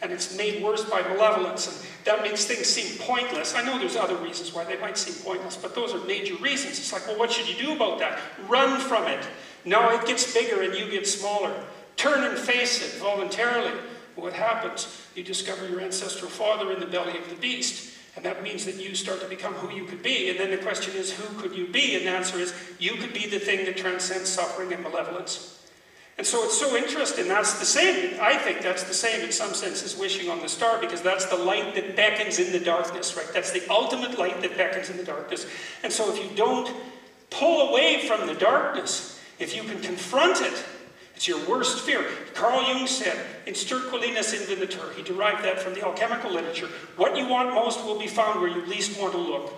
A: and it's made worse by malevolence, and that makes things seem pointless. I know there's other reasons why they might seem pointless, but those are major reasons. It's like, well, what should you do about that? Run from it. No, it gets bigger and you get smaller. Turn and face it voluntarily. What happens? You discover your ancestral father in the belly of the beast, and that means that you start to become who you could be. And then the question is, who could you be? And the answer is, you could be the thing that transcends suffering and malevolence. And so it's so interesting. That's the same. I think that's the same in some sense as wishing on the star, because that's the light that beckons in the darkness, right? That's the ultimate light that beckons in the darkness. And so if you don't pull away from the darkness, if you can confront it, it's your worst fear. Carl Jung said, Insterquilinas invenitur. He derived that from the alchemical literature. What you want most will be found where you least want to look.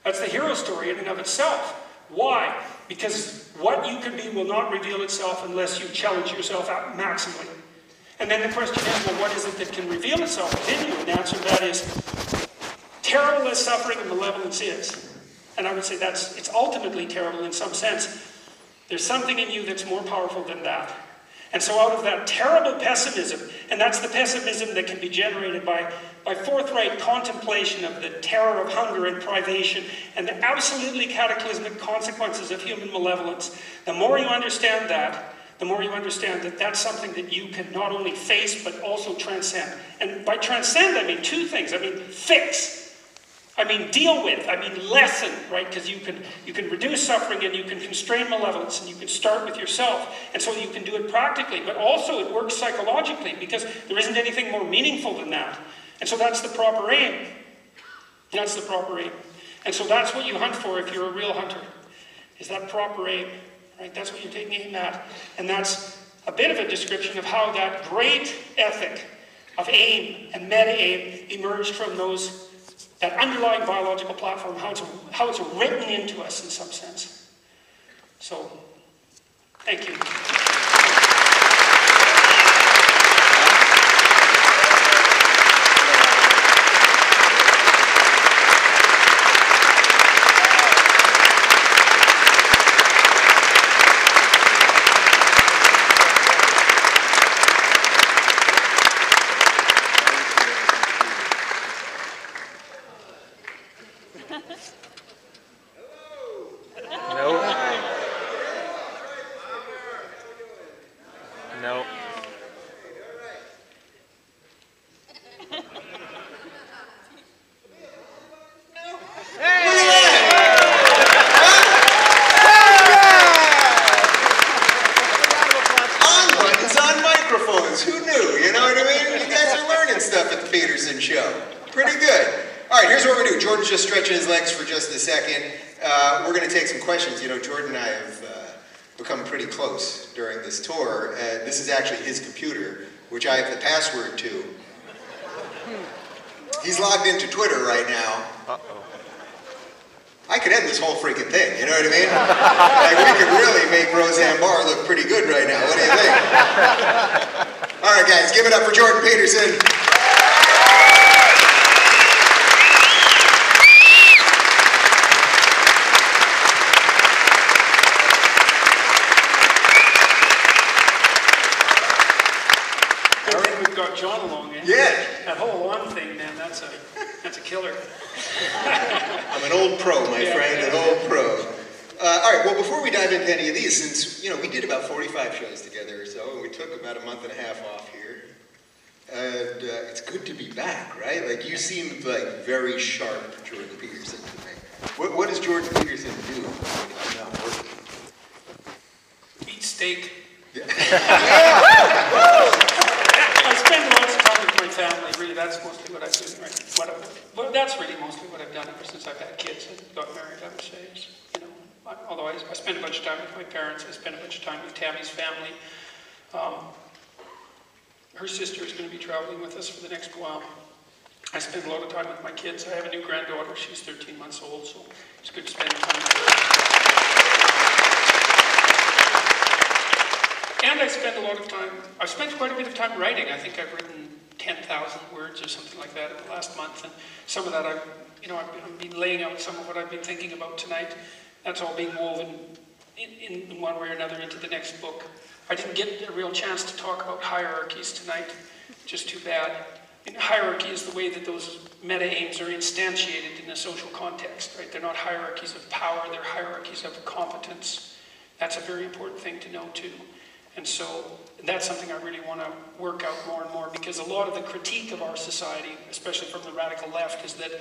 A: That's the hero story in and of itself. Why? Because what you can be will not reveal itself unless you challenge yourself out maximally. And then the question is, well, what is it that can reveal itself within you? And the answer to that is, terrible as suffering and malevolence is. And I would say it's ultimately terrible in some sense. There's something in you that's more powerful than that. And so out of that terrible pessimism, and that's the pessimism that can be generated by forthright contemplation of the terror of hunger and privation and the absolutely cataclysmic consequences of human malevolence, the more you understand that, the more you understand that that's something that you can not only face but also transcend. And by transcend, I mean two things. I mean fix. I mean deal with, I mean lessen, right? Because you can reduce suffering and you can constrain malevolence and you can start with yourself. And so you can do it practically, but also it works psychologically because there isn't anything more meaningful than that. And so that's the proper aim. That's the proper aim. And so that's what you hunt for if you're a real hunter, is that proper aim, right? That's what you're taking aim at. And that's a bit of a description of how that great ethic of aim and meta-aim emerged from that underlying biological platform, how it's written into us in some sense. So, thank you.
B: for just a second. We're going to take some questions. You know, Jordan and I have become pretty close during this tour. This is actually his computer, which I have the password to. He's logged into Twitter right now.
C: Uh-oh.
B: I could end this whole freaking thing, you know what I mean? Like, we could really make Roseanne Barr look pretty good right now. What do you think? All right, guys, give it up for Jordan Peterson.
A: I think we've got John along, eh?
B: Yeah.
A: That whole on thing, man, that's a killer.
B: I'm an old pro, my friend, an old pro. All right, well, before we dive into any of these, since, you know, we did about 45 shows together or so, and we took about a month and a half off here, and it's good to be back, right? Like, you seemed like very sharp Jordan Peterson to me. What does Jordan Peterson do when he's not working?
A: Eat steak.
B: Yeah.
A: I spend lots of time with my family, really. That's mostly what I do. Well, that's really mostly what I've done ever since I've had kids and got married, I would say. Is, you know, although I spend a bunch of time with my parents, I spend a bunch of time with Tammy's family. Her sister is going to be traveling with us for the next while. I spend a lot of time with my kids. I have a new granddaughter. She's 13 months old, so it's good to spend time with her. And I spend I've spent quite a bit of time writing. I think I've written 10,000 words or something like that in the last month. And some of that I've been laying out some of what I've been thinking about tonight. That's all being woven in one way or another into the next book. I didn't get a real chance to talk about hierarchies tonight, just too bad. Hierarchy is the way that those meta-aims are instantiated in a social context, right? They're not hierarchies of power, they're hierarchies of competence. That's a very important thing to know too. And so that's something I really want to work out more and more, because a lot of the critique of our society, especially from the radical left, is that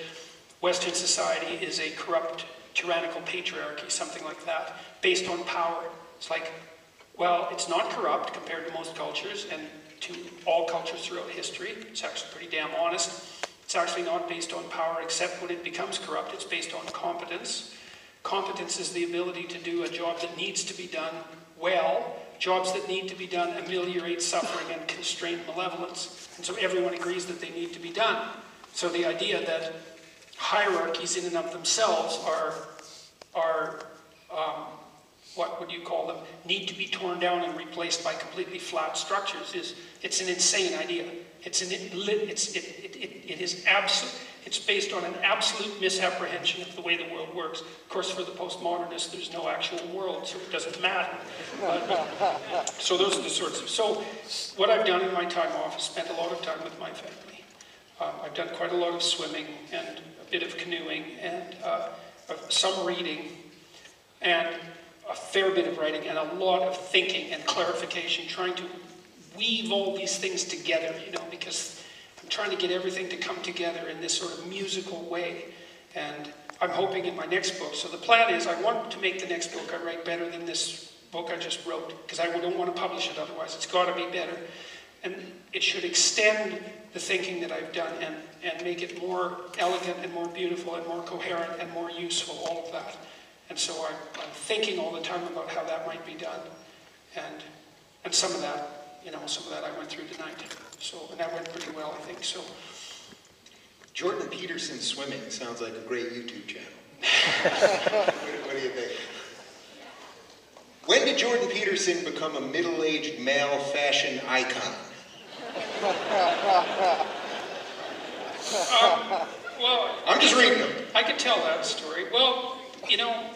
A: Western society is a corrupt, tyrannical patriarchy, something like that, based on power. It's like, well, it's not corrupt compared to most cultures and to all cultures throughout history. It's actually pretty damn honest. It's actually not based on power, except when it becomes corrupt. It's based on competence. Competence is the ability to do a job that needs to be done well. Jobs that need to be done ameliorate suffering and constrain malevolence. And so everyone agrees that they need to be done. So the idea that hierarchies in and of themselves are what would you call them, need to be torn down and replaced by completely flat structures it's an insane idea. It's based on an absolute misapprehension of the way the world works. Of course, for the postmodernists, there's no actual world, so it doesn't matter. So those are the sorts of... So what I've done in my time off is spent a lot of time with my family. I've done quite a lot of swimming and a bit of canoeing and some reading and a fair bit of writing and a lot of thinking and clarification, trying to weave all these things together, you know, because I'm trying to get everything to come together in this sort of musical way. And I'm hoping in my next book, so the plan is I want to make the next book I write better than this book I just wrote, because I don't want to publish it otherwise. It's got to be better. And it should extend the thinking that I've done and make it more elegant and more beautiful and more coherent and more useful, all of that. And so I'm thinking all the time about how that might be done. And some of that, you know, some of that I went through tonight. So, and that went pretty well, I think. So,
B: Jordan Peterson swimming sounds like a great YouTube channel. What do you think? When did Jordan Peterson become a middle-aged male fashion icon?
A: Well,
B: I'm just reading them.
A: I could tell that story. Well, you know,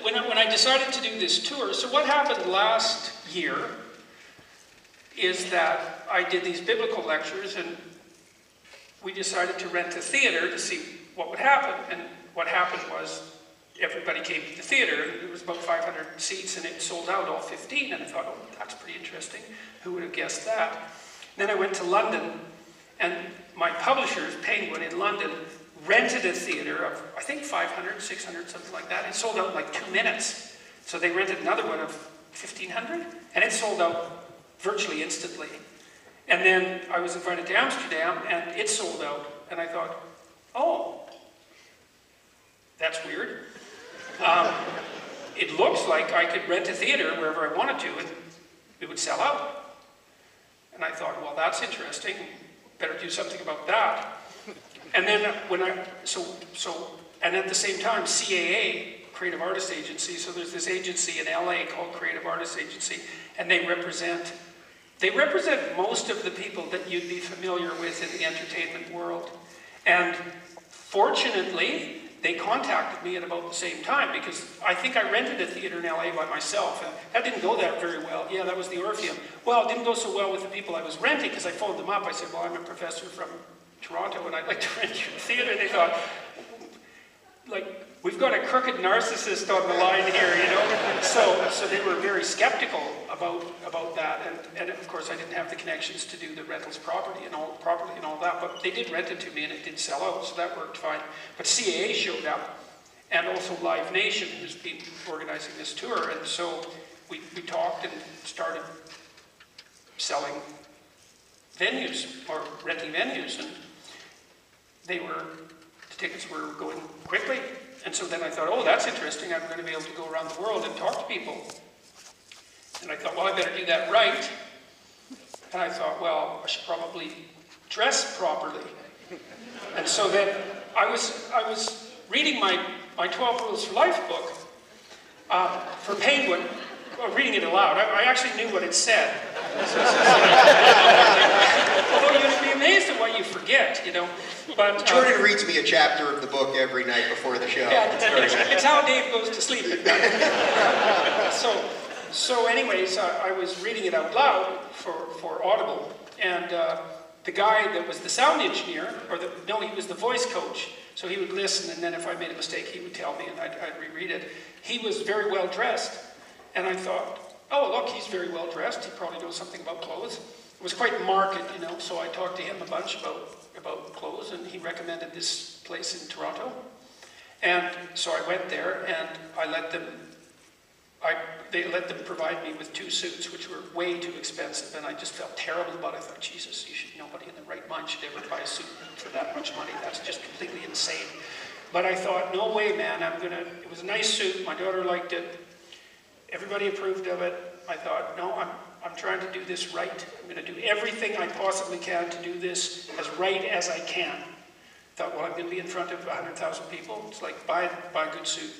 A: when I decided to do this tour, so what happened last year is that I did these biblical lectures and we decided to rent a theater to see what would happen. And what happened was everybody came to the theater, and there was about 500 seats, and it sold out all 15, and I thought, oh, that's pretty interesting. Who would have guessed that? Then I went to London, and my publishers, Penguin in London, rented a theater of, I think, 500, 600, something like that. It sold out in like 2 minutes. So they rented another one of 1,500, and it sold out virtually instantly. And then I was invited to Amsterdam, and it sold out. And I thought, oh, that's weird. It looks like I could rent a theater wherever I wanted to, and it would sell out. And I thought, well, that's interesting. Better do something about that. And then and at the same time, CAA, Creative Artist Agency, so there's this agency in LA called Creative Artist Agency, and they represent most of the people that you'd be familiar with in the entertainment world. And fortunately, they contacted me at about the same time, because I think I rented a theater in LA by myself, and that didn't go that very well. Yeah, that was the Orpheum. Well, it didn't go so well with the people I was renting, because I phoned them up. I said, well, I'm a professor from Toronto, and I'd like to rent your theater. And they thought, like, we've got a crooked narcissist on the line here, you know? So they were very skeptical about that. And of course, I didn't have the connections to do the rentals properly and all that, but they did rent it to me, and it did sell out, so that worked fine. But CAA showed up, and also Live Nation, who's been organizing this tour, and so we talked and started selling venues, or renting venues, and the tickets were going quickly. And so then I thought, oh, that's interesting. I'm going to be able to go around the world and talk to people. And I thought, well, I better do that right. And I thought, well, I should probably dress properly. And so then I was reading my 12 Rules for Life book for Penguin, reading it aloud. I actually knew what it said. Although you'd be amazed at what you forget, you know. But
B: Jordan reads me a chapter of the book every night before the show.
A: Yeah, it's how Dave goes to sleep at night. So anyways, I was reading it out loud for Audible, and the guy that was the sound engineer, he was the voice coach, so he would listen, and then if I made a mistake, he would tell me, and I'd reread it. He was very well dressed, and I thought, oh, look, he's very well dressed. He probably knows something about clothes. It was quite market, you know, so I talked to him a bunch about clothes, and he recommended this place in Toronto. And so I went there, and they let them provide me with 2 suits, which were way too expensive, and I just felt terrible about it. I thought, Jesus, nobody in the right mind should ever buy a suit for that much money. That's just completely insane. But I thought, no way, man, it was a nice suit. My daughter liked it. Everybody approved of it. I thought, no, I'm trying to do this right. I'm going to do everything I possibly can to do this as right as I can. Thought, well, I'm going to be in front of 100,000 people. It's like, buy a good suit.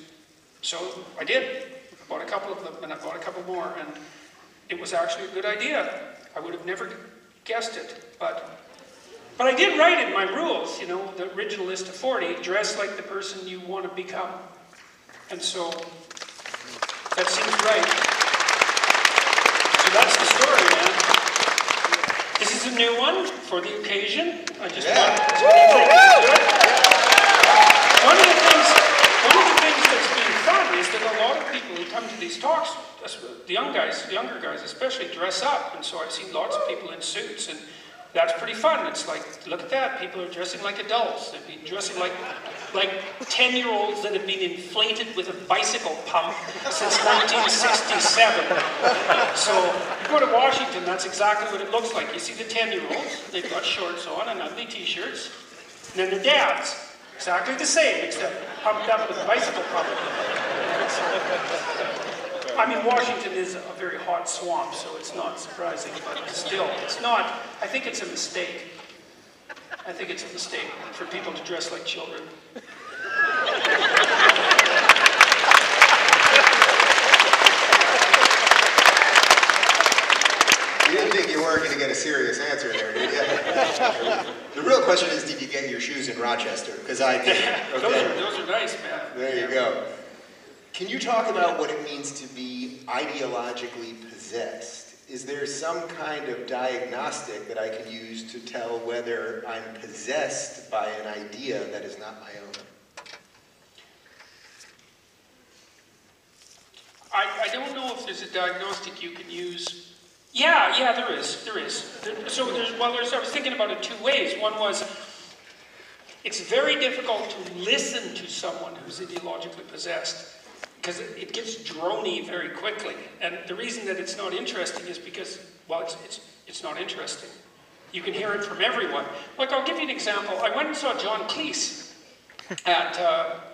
A: So I did. I bought a couple of them, and I bought a couple more, and it was actually a good idea. I would have never guessed it, but I did write in my rules, you know, the original list of 40, dress like the person you want to become. And so that seems right. So that's the story, man. This is a new one for the occasion. I just wanted to do it. One of the things that's been fun is that a lot of people who come to these talks, the younger guys especially, dress up. And so I've seen lots of people in suits, and that's pretty fun. It's like, look at that, people are dressing like adults. They've been dressing like 10-year-olds that have been inflated with a bicycle pump since 1967. So you go to Washington, that's exactly what it looks like. You see the 10-year-olds, they've got shorts on and ugly t-shirts, and then their dads, exactly the same, except pumped up with a bicycle pump. I mean, Washington is a very hot swamp, so it's not surprising, but still, it's not. I think it's a mistake. I think it's a mistake for people to dress like children.
B: You didn't think you weren't going to get a serious answer there, did you? The real question is, did you get your shoes in Rochester? Because I did. Okay.
A: Those are nice, man.
B: There you go. Can you talk about what it means to be ideologically possessed? Is there some kind of diagnostic that I can use to tell whether I'm possessed by an idea that is not my own?
A: I don't know if there's a diagnostic you can use. Yeah, there is. I was thinking about it 2 ways. One was, it's very difficult to listen to someone who's ideologically possessed, because it gets drony very quickly. And the reason that it's not interesting is because, well, it's not interesting. You can hear it from everyone. Like, I'll give you an example. I went and saw John Cleese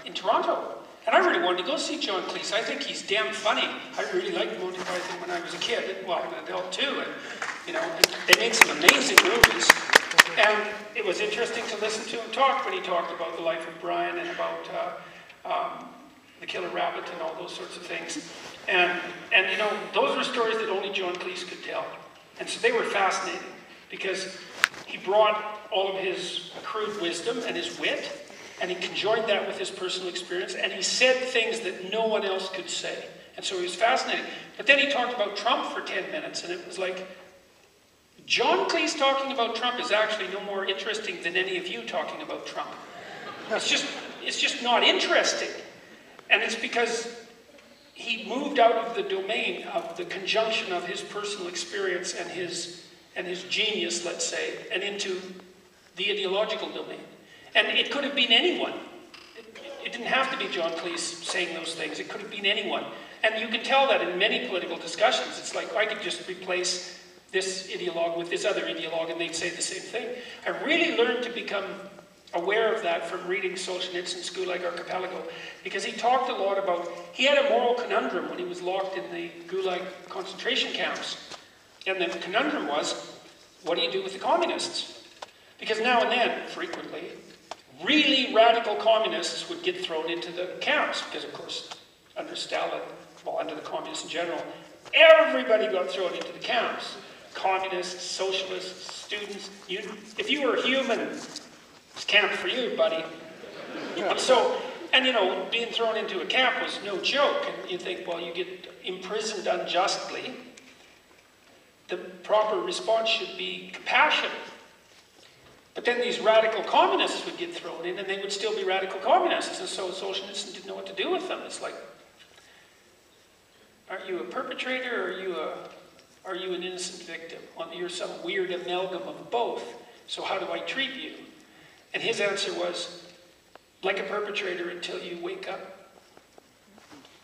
A: in Toronto. And I really wanted to go see John Cleese. I think he's damn funny. I really liked Monty Python when I was a kid. Well, an adult too. And, you know, they made some amazing movies. And it was interesting to listen to him talk when he talked about the life of Brian and about the Killer Rabbit and all those sorts of things. And you know, those were stories that only John Cleese could tell. And so they were fascinating because he brought all of his accrued wisdom and his wit, and he conjoined that with his personal experience, and he said things that no one else could say. And so he was fascinating. But then he talked about Trump for 10 minutes, and it was like, John Cleese talking about Trump is actually no more interesting than any of you talking about Trump. It's just not interesting. And it's because he moved out of the domain of the conjunction of his personal experience and his genius, let's say, and into the ideological domain. And it could have been anyone. It didn't have to be John Cleese saying those things. It could have been anyone. And you can tell that in many political discussions. It's like, I could just replace this ideologue with this other ideologue and they'd say the same thing. I really learned to become aware of that from reading Solzhenitsyn's Gulag Archipelago, because he talked a lot about, he had a moral conundrum when he was locked in the Gulag concentration camps. And the conundrum was, what do you do with the communists? Because now and then, frequently, really radical communists would get thrown into the camps, because of course, under Stalin, well, under the communists in general, everybody got thrown into the camps. Communists, socialists, students. If you were human, it's camp for you, buddy. So, and you know, being thrown into a camp was no joke. And you think, well, you get imprisoned unjustly. The proper response should be compassion. But then these radical communists would get thrown in, and they would still be radical communists. And so Solzhenitsyn didn't know what to do with them. It's like, are you a perpetrator, or are you an innocent victim? Well, you're some weird amalgam of both. So how do I treat you? And his answer was, like a perpetrator until you wake up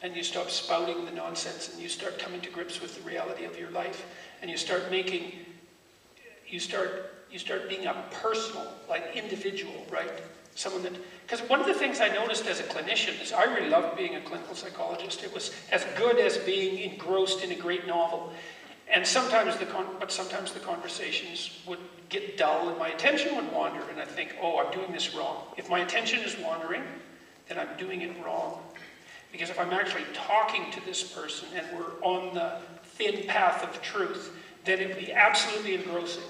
A: and you stop spouting the nonsense and you start coming to grips with the reality of your life, and you start making, you start being a personal, like individual, right? Someone that, because one of the things I noticed as a clinician is I really loved being a clinical psychologist. It was as good as being engrossed in a great novel. And sometimes sometimes the conversations would get dull and my attention would wander, and I think, oh, I'm doing this wrong. If my attention is wandering, then I'm doing it wrong. Because if I'm actually talking to this person and we're on the thin path of truth, then it would be absolutely engrossing.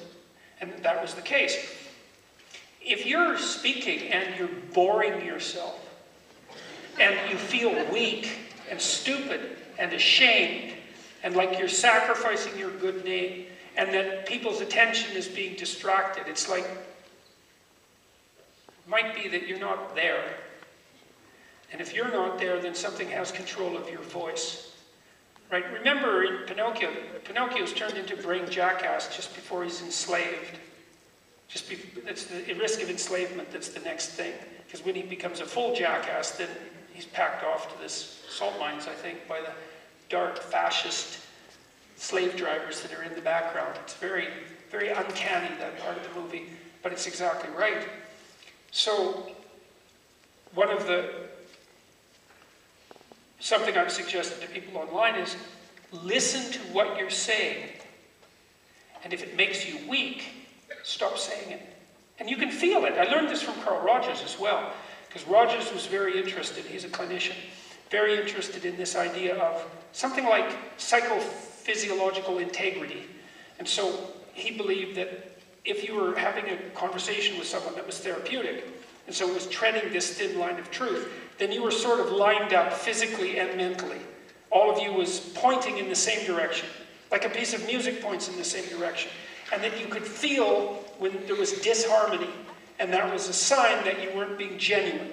A: And that was the case. If you're speaking and you're boring yourself, and you feel weak and stupid and ashamed, and like you're sacrificing your good name, and that people's attention is being distracted, it's like, it might be that you're not there. And if you're not there, then something has control of your voice. Right? Remember in Pinocchio, Pinocchio's turned into a brain jackass just before he's enslaved. It's the risk of enslavement that's the next thing. Because when he becomes a full jackass, then he's packed off to this salt mines, I think, by the dark fascist slave drivers that are in the background. It's very, very uncanny, that part of the movie, but it's exactly right. So, something I've suggested to people online is listen to what you're saying, and if it makes you weak, stop saying it. And you can feel it. I learned this from Carl Rogers as well, because Rogers was very interested, he's a clinician, very interested in this idea of something like psychophysiological integrity. And so he believed that if you were having a conversation with someone that was therapeutic, and so it was treading this thin line of truth, then you were sort of lined up physically and mentally. All of you was pointing in the same direction, like a piece of music points in the same direction. And that you could feel when there was disharmony, and that was a sign that you weren't being genuine.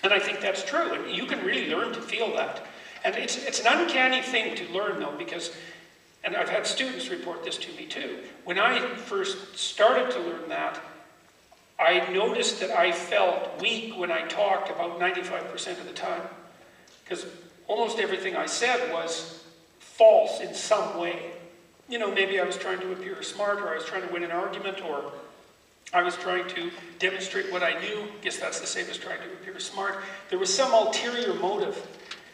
A: And I think that's true, and you can really learn to feel that. And it's an uncanny thing to learn, though, because, and I've had students report this to me too, when I first started to learn that, I noticed that I felt weak when I talked about 95% of the time. Because almost everything I said was false in some way. you know, maybe I was trying to appear smart, or I was trying to win an argument, or I was trying to demonstrate what I knew. I guess that's the same as trying to appear smart. There was some ulterior motive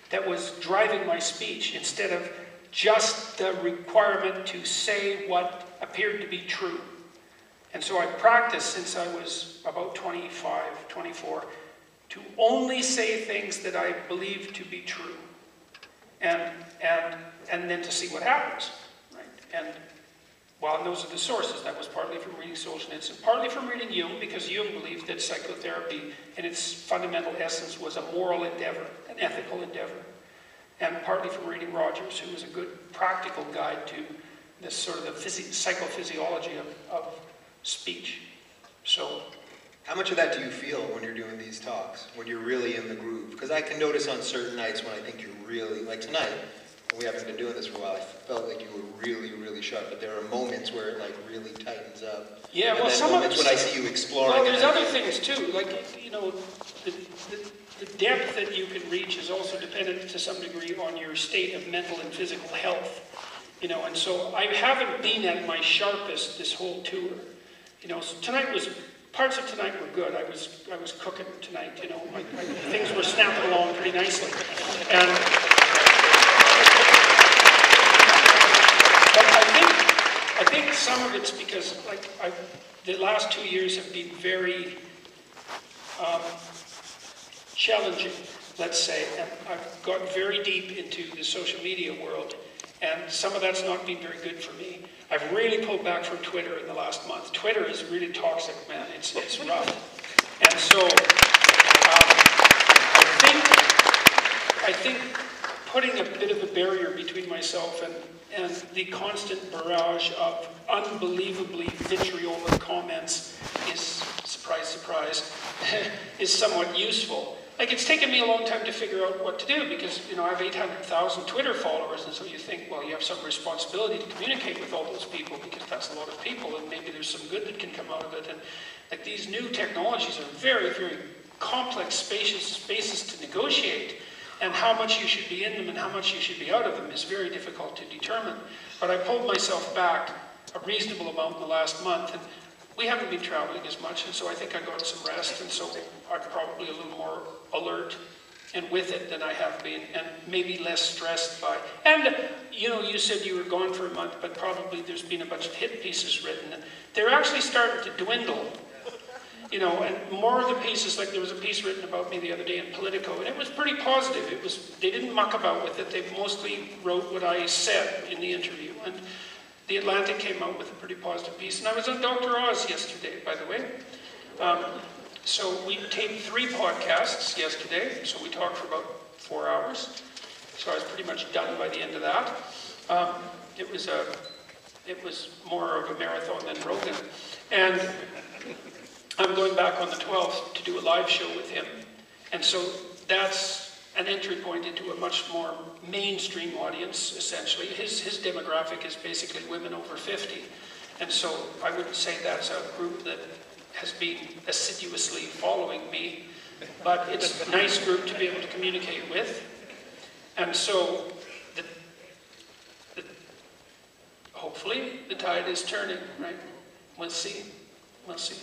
A: that was driving my speech instead of just the requirement to say what appeared to be true. And so I practiced since I was about 25, 24, to only say things that I believed to be true. And then to see what happens, right? And well, those are the sources. That was partly from reading Solzhenitsyn, partly from reading Jung, because Jung believed that psychotherapy in its fundamental essence was a moral endeavor, an ethical endeavor. And partly from reading Rogers, who was a good practical guide to this sort of the psychophysiology of speech. So,
B: how much of that do you feel when you're doing these talks, when you're really in the groove? Because I can notice on certain nights when I think you're really, like tonight, we haven't been doing this for a while, I felt like you were really, really sharp, but there are moments where it like really tightens up.
A: Yeah,
B: and
A: well,
B: then
A: some
B: moments
A: of it's,
B: when I see you exploring.
A: well, there's other things too, like, you know, the depth that you can reach is also dependent to some degree on your state of mental and physical health, you know, and so I haven't been at my sharpest this whole tour, you know, so parts of tonight were good. I was cooking tonight, you know, things were snapping along pretty nicely, and but I think some of it's because, like, the last 2 years have been very challenging, let's say, and I've got very deep into the social media world, and some of that's not been very good for me. I've really pulled back from Twitter in the last month. Twitter is really toxic, man. It's rough, and so I think putting a bit of a barrier between myself and the constant barrage of unbelievably vitriolic comments is, surprise, surprise, is somewhat useful. Like, it's taken me a long time to figure out what to do because, you know, I have 800,000 Twitter followers, and so you think, well, you have some responsibility to communicate with all those people because that's a lot of people, and maybe there's some good that can come out of it. And like, these new technologies are very, very complex spaces to negotiate. And how much you should be in them and how much you should be out of them is very difficult to determine. But I pulled myself back a reasonable amount in the last month, and we haven't been traveling as much, and so I think I got some rest, and so I'm probably a little more alert and with it than I have been, and maybe less stressed by. And, you know, you said you were gone for a month, but probably there's been a bunch of hit pieces written, and they're actually starting to dwindle. You know, and more of the pieces, like there was a piece written about me the other day in Politico, and it was pretty positive. They didn't muck about with it. They mostly wrote what I said in the interview. And The Atlantic came out with a pretty positive piece. And I was on Dr. Oz yesterday, by the way. So we taped 3 podcasts yesterday. So we talked for about 4 hours. So I was pretty much done by the end of that. It was more of a marathon than Rogan. And I'm going back on the 12th to do a live show with him. And so that's an entry point into a much more mainstream audience, essentially. His demographic is basically women over 50. And so I wouldn't say that's a group that has been assiduously following me, but it's a nice group to be able to communicate with. And so hopefully the tide is turning, right? We'll see. We'll see.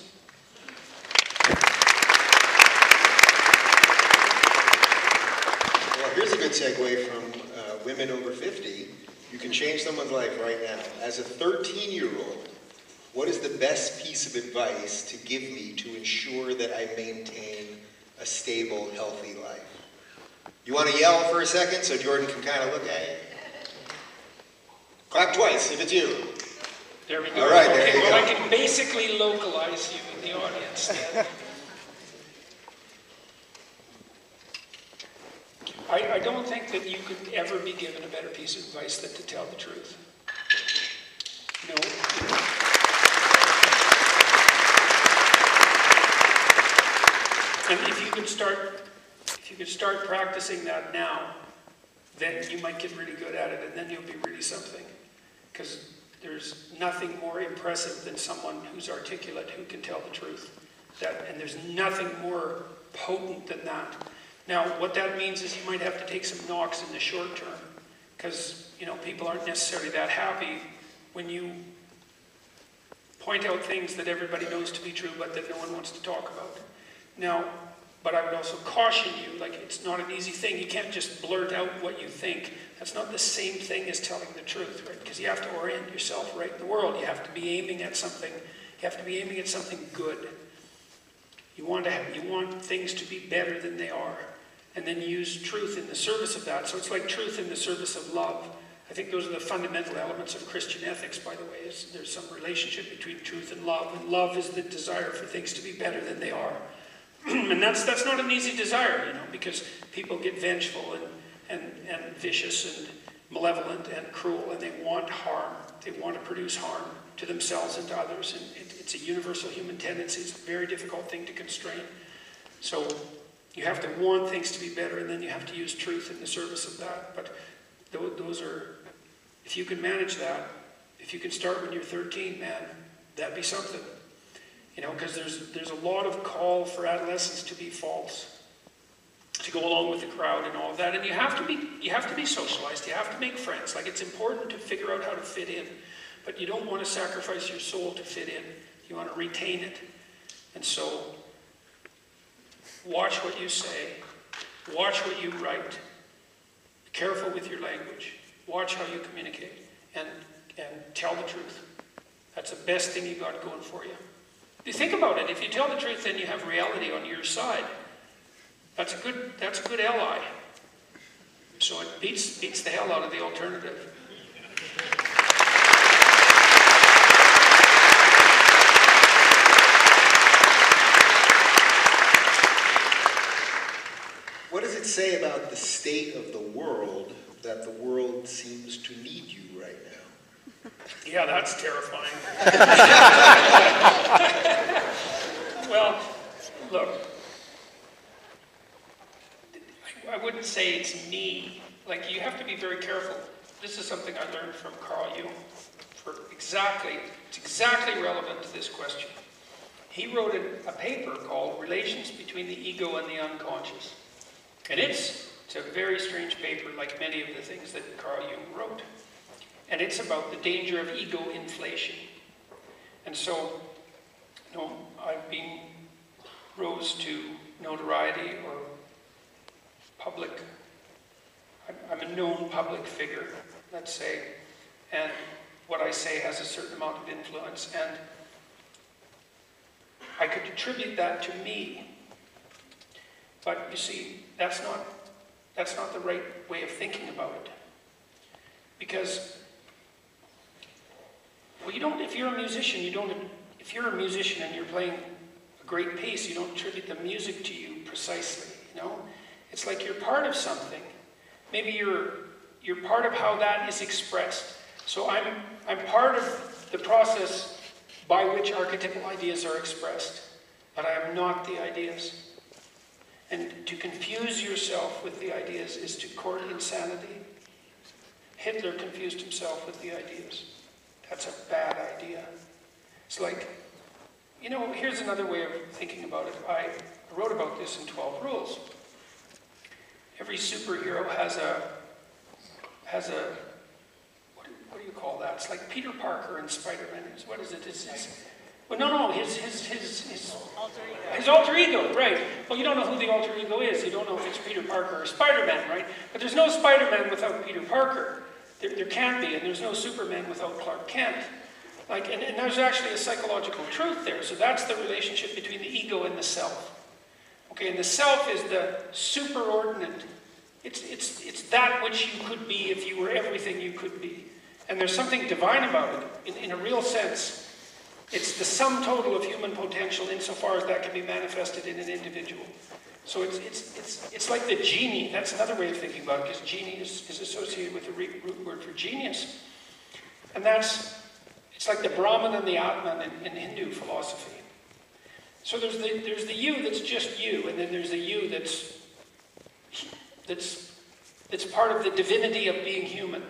B: Well, here's a good segue from women over 50. You can change someone's life right now. As a 13-year-old, what is the best piece of advice to give me to ensure that I maintain a stable, healthy life? You want to yell for a second so Jordan can kind of look at you? Clap twice if it's you.
A: There we go.
B: All right,
A: okay,
B: there you
A: well,
B: go.
A: I can basically localize you in the audience then. I don't think that you could ever be given a better piece of advice than to tell the truth. No. And if you could start practicing that now, then you might get really good at it, and then you'll be really something. Because there's nothing more impressive than someone who's articulate, who can tell the truth. And there's nothing more potent than that. Now, what that means is you might have to take some knocks in the short term, because, you know, people aren't necessarily that happy when you point out things that everybody knows to be true, but that no one wants to talk about. Now, but I would also caution you, like, it's not an easy thing. You can't just blurt out what you think. That's not the same thing as telling the truth, right? Because you have to orient yourself right in the world. You have to be aiming at something. You have to be aiming at something good. You want things to be better than they are, and then use truth in the service of that. So it's like truth in the service of love. I think those are the fundamental elements of Christian ethics, by the way. There's some relationship between truth and love is the desire for things to be better than they are. And that's not an easy desire, you know, because people get vengeful and vicious and malevolent and cruel, and they want harm. They want to produce harm to themselves and to others, and it's a universal human tendency. It's a very difficult thing to constrain. So you have to want things to be better, and then you have to use truth in the service of that. But those are, if you can manage that, if you can start when you're 13, man, that'd be something. You know, because there's a lot of call for adolescents to be false, to go along with the crowd and all of that. And you have to be socialized. You have to make friends. Like, it's important to figure out how to fit in, but you don't want to sacrifice your soul to fit in. You want to retain it. And so, watch what you say. Watch what you write. Be careful with your language. Watch how you communicate, and tell the truth. That's the best thing you got going for you. You think about it. If you tell the truth, then you have reality on your side. That's a good ally. So it beats the hell out of the alternative.
B: What does it say about the state of the world that the world seems to need you right now?
A: Yeah, that's terrifying. Well, look, I wouldn't say it's me. Like, you have to be very careful. This is something I learned from Carl Jung. It's exactly relevant to this question. He wrote a paper called Relations Between the Ego and the Unconscious. And it's a very strange paper, like many of the things that Carl Jung wrote. And it's about the danger of ego inflation. And so, you know, rose to notoriety or public, I'm a known public figure, let's say, and what I say has a certain amount of influence, and I could attribute that to me. But you see, that's not the right way of thinking about it. Because, well, if you're a musician, if you're a musician and you're playing a great piece, you don't attribute the music to you precisely, you know? It's like you're part of something. Maybe you're part of how that is expressed. So I'm part of the process by which archetypal ideas are expressed, but I am not the ideas. And to confuse yourself with the ideas is to court insanity. Hitler confused himself with the ideas. That's a bad idea. It's like, you know, here's another way of thinking about it. I wrote about this in 12 Rules. Every superhero has a what do you call that? It's like Peter Parker and Spider-Man. What is it? Well, no, his alter ego, right. Well, you don't know who the alter ego is. You don't know if it's Peter Parker or Spider-Man, right? But there's no Spider-Man without Peter Parker. There can't be, and there's no Superman without Clark Kent. Like, and there's actually a psychological truth there. So that's the relationship between the ego and the self. Okay, and the self is the superordinate. It's that which you could be if you were everything you could be. And there's something divine about it, in a real sense. It's the sum total of human potential insofar as that can be manifested in an individual. So it's like the genie. That's another way of thinking about it, because genie is associated with the root word for genius. And it's like the Brahman and the Atman in Hindu philosophy. So there's the you that's just you, and then there's the you that's part of the divinity of being human.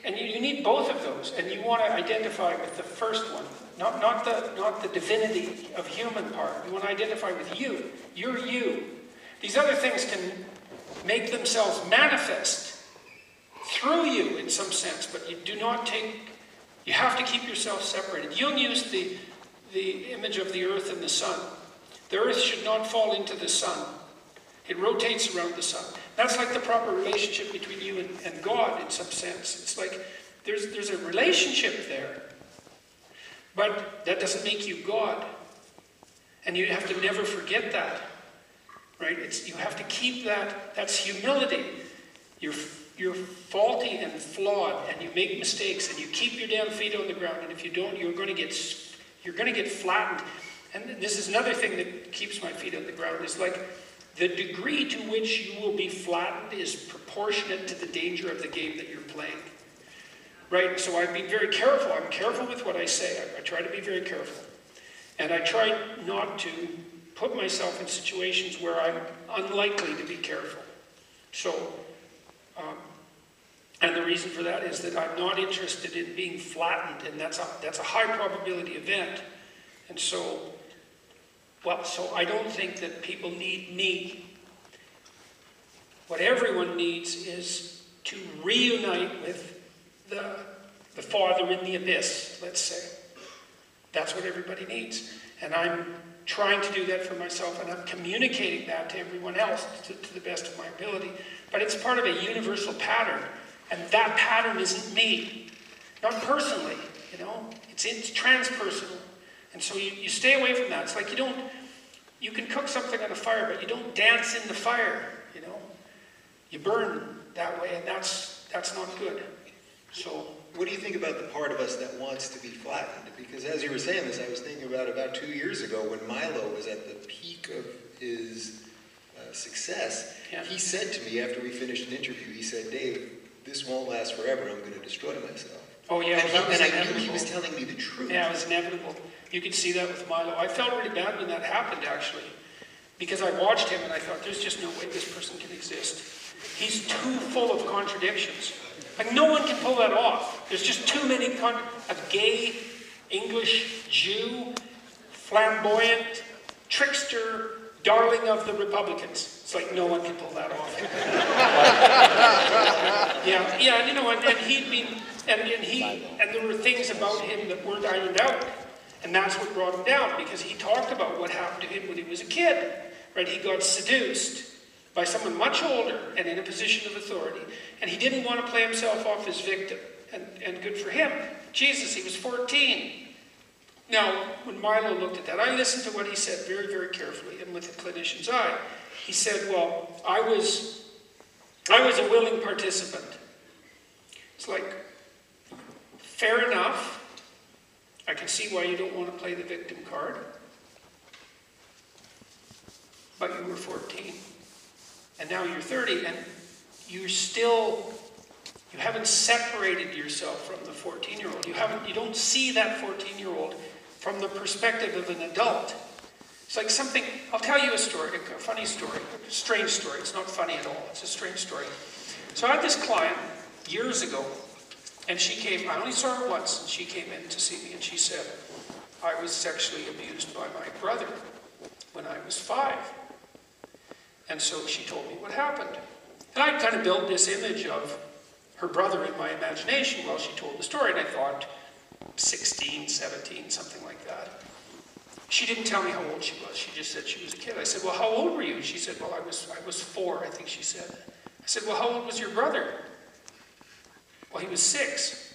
A: And you need both of those, and you want to identify with the first one, not the divinity of human part. You want to identify with you. You're you. These other things can make themselves manifest through you in some sense, but you do not take You have to keep yourself separated. Jung used the image of the earth and the sun. The earth should not fall into the sun. It rotates around the sun. That's like the proper relationship between you and God in some sense. It's like there's a relationship there. But that doesn't make you God. And you have to never forget that. Right? You have to keep that. That's humility. You're faulty and flawed, and you make mistakes, and you keep your damn feet on the ground, and if you don't, you're going to get flattened. And this is another thing that keeps my feet on the ground, is like the degree to which you will be flattened is proportionate to the danger of the game that you're playing. Right? So I've been very careful. I'm careful with what I say. I try to be very careful. And I try not to put myself in situations where I'm unlikely to be careful. So, and the reason for that is that I'm not interested in being flattened, and that's a high probability event. And so, so I don't think that people need me. What everyone needs is to reunite with the Father in the abyss, let's say. That's what everybody needs. And I'm trying to do that for myself, and I'm communicating that to everyone else to the best of my ability. But it's part of a universal pattern, and that pattern isn't me. Not personally, it's transpersonal. And so you stay away from that. It's like you can cook something on a fire, but you don't dance in the fire, You burn that way, and that's not good. So,
B: what do you think about the part of us that wants to be flattened? Because as you were saying this, I was thinking about 2 years ago when Milo was at the peak of his success. Yeah. He said to me after we finished an interview, he said, "Dave, this won't last forever. I'm going to destroy myself."
A: Oh yeah,
B: and I knew he was telling me the truth.
A: Yeah, it was inevitable. You could see that with Milo. I felt really bad when that happened, actually, because I watched him and I thought, there's just no way this person can exist. He's too full of contradictions. Like, no one can pull that off. There's just too many a gay English Jew, flamboyant, trickster, darling of the Republicans. It's like no one can pull that off. and he'd been, and there were things about him that weren't ironed out. And that's what brought him down, because he talked about what happened to him when he was a kid. Right? He got seduced by someone much older and in a position of authority. And he didn't want to play himself off as victim. And good for him. Jesus, he was 14. Now, when Milo looked at that, I listened to what he said very, very carefully and with a clinician's eye. He said, well, I was a willing participant. It's like, fair enough. I can see why you don't want to play the victim card. But you were 14. And now you're 30, and you haven't separated yourself from the 14-year-old. You don't see that 14-year-old from the perspective of an adult. It's like something, I'll tell you a story, a funny story, a strange story. It's not funny at all, it's a strange story. So I had this client years ago, and she came, I only saw her once, and she came in to see me, and she said, I was sexually abused by my brother when I was 5. And so she told me what happened. And I kind of built this image of her brother in my imagination while she told the story, and I thought 16, 17, something like that. She didn't tell me how old she was. She just said she was a kid. I said, well, how old were you? She said, well, I was 4, I think she said. I said, well, how old was your brother? Well, he was 6.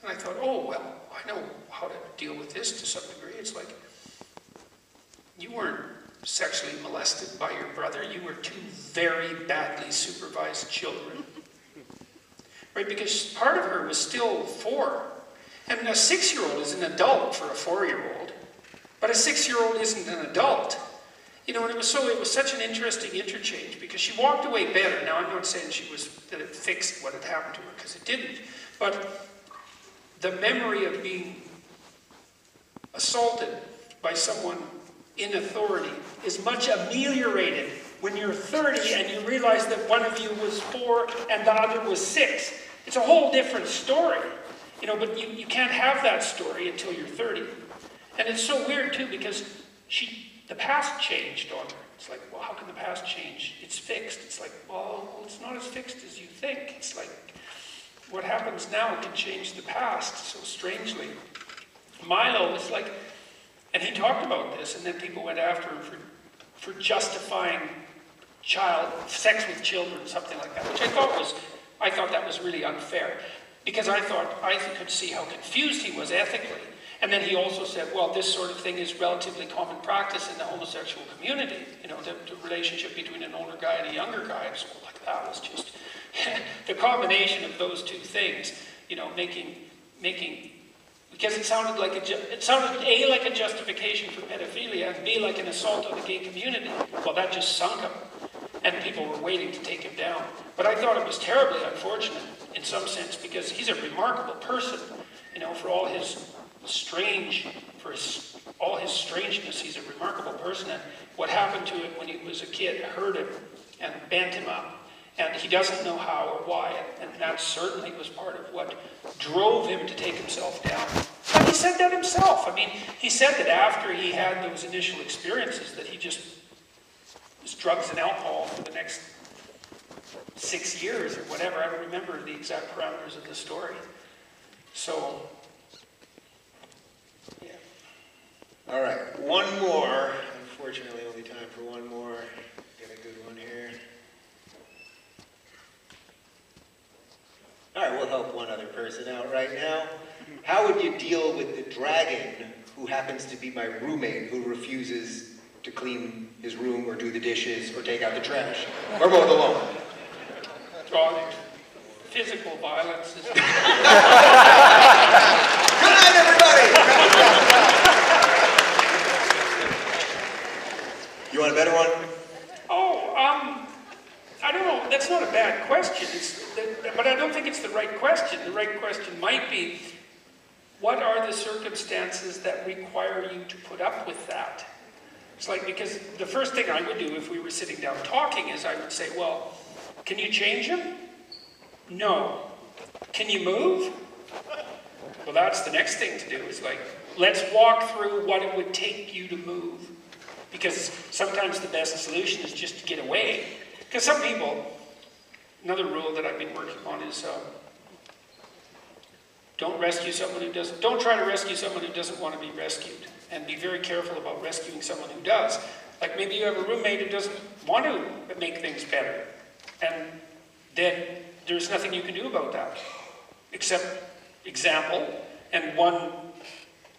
A: And I thought, oh, well, I know how to deal with this to some degree. It's like, you weren't sexually molested by your brother. You were 2 very badly supervised children. Right? Because part of her was still 4. And a 6-year-old is an adult for a 4-year-old. But a 6-year-old isn't an adult. And it was such an interesting interchange, because she walked away better. Now, I'm not saying that it fixed what had happened to her, because it didn't. But the memory of being assaulted by someone in authority is much ameliorated when you're 30 and you realize that one of you was 4 and the other was 6. It's a whole different story. But you can't have that story until you're 30. And it's so weird, too, because the past changed on her. It's like, well, how can the past change? It's fixed. It's like, well, it's not as fixed as you think. It's like, what happens now can change the past so strangely. Milo was like, and he talked about this, and then people went after him for justifying sex with children, something like that, which I thought that was really unfair, because I could see how confused he was ethically. And then he also said, well, this sort of thing is relatively common practice in the homosexual community. You know, the relationship between an older guy and a younger guy. So like that was just the combination of those two things. You know, making because it sounded like A, like a justification for pedophilia, and B, like an assault on the gay community. Well, that just sunk him, and people were waiting to take him down. But I thought it was terribly unfortunate in some sense, because he's a remarkable person. You know, for all his all his strangeness, he's a remarkable person. And what happened to him when he was a kid hurt him and bent him up. And he doesn't know how or why, and that certainly was part of what drove him to take himself down. But he said that himself. I mean, he said that after he had those initial experiences, that he just was drugs and alcohol for the next 6 years or whatever. I don't remember the exact parameters of the story. So, yeah.
B: All right, one more. Unfortunately, only time for one more. Get a good one here. All right, we'll help one other person out right now. How would you deal with the dragon who happens to be my roommate who refuses to clean his room or do the dishes or take out the trash or mow the lawn?
A: Oh, physical violence is...
B: Good night, everybody! You want a better one?
A: I don't know. That's not a bad question. But I don't think it's the right question. The right question might be, what are the circumstances that require you to put up with that? It's like, because the first thing I would do if we were sitting down talking is I would say, well, can you change him? No. Can you move? Well, that's the next thing to do. Is like, let's walk through what it would take you to move. Because sometimes the best solution is just to get away. Because some people, another rule that I've been working on is don't try to rescue someone who doesn't want to be rescued. And be very careful about rescuing someone who does. Like maybe you have a roommate who doesn't want to make things better. And then there's nothing you can do about that. Except example, and one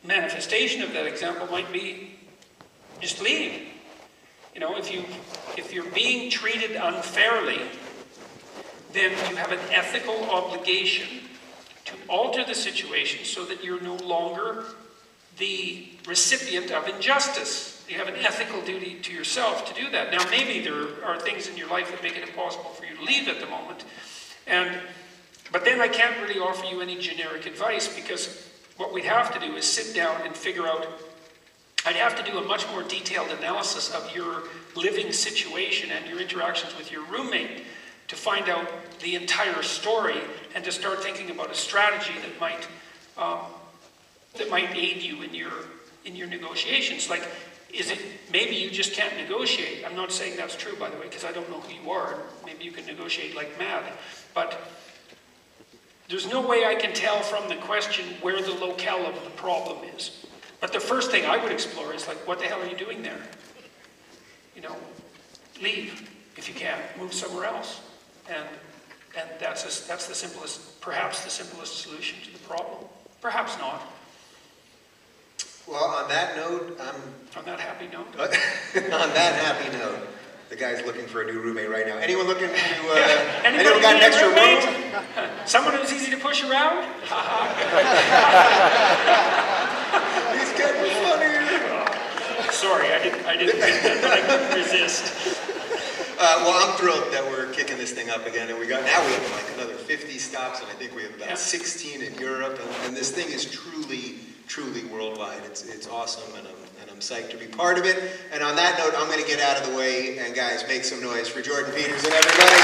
A: manifestation of that example might be just leave. You know, if you're being treated unfairly, then you have an ethical obligation to alter the situation so that you're no longer the recipient of injustice. You have an ethical duty to yourself to do that. Now, maybe there are things in your life that make it impossible for you to leave at the moment. But then I can't really offer you any generic advice, because what we'd have to do is sit down and figure out. I'd have to do a much more detailed analysis of your living situation and your interactions with your roommate to find out the entire story and to start thinking about a strategy that might aid you in your negotiations. Like, is it maybe you just can't negotiate? I'm not saying that's true, by the way, because I don't know who you are. Maybe you can negotiate like mad, but there's no way I can tell from the question where the locale of the problem is. But the first thing I would explore is like, what the hell are you doing there? You know, leave if you can, move somewhere else, and that's the simplest, perhaps the simplest solution to the problem. Perhaps not.
B: Well, on that note,
A: on that happy note.
B: On that happy note, the guy's looking for a new roommate right now. Anyone looking to?
A: Anyone
B: got an extra room?
A: Someone who's easy to push around?
B: He's getting funnier.
A: Sorry, I didn't think that I could resist.
B: Well, I'm thrilled that we're kicking this thing up again, and now we have like another 50 stops, and I think we have about 16 in Europe, and this thing is truly worldwide. It's awesome, and I'm psyched to be part of it. And on that note, I'm going to get out of the way, and guys, make some noise for Jordan Peterson, everybody.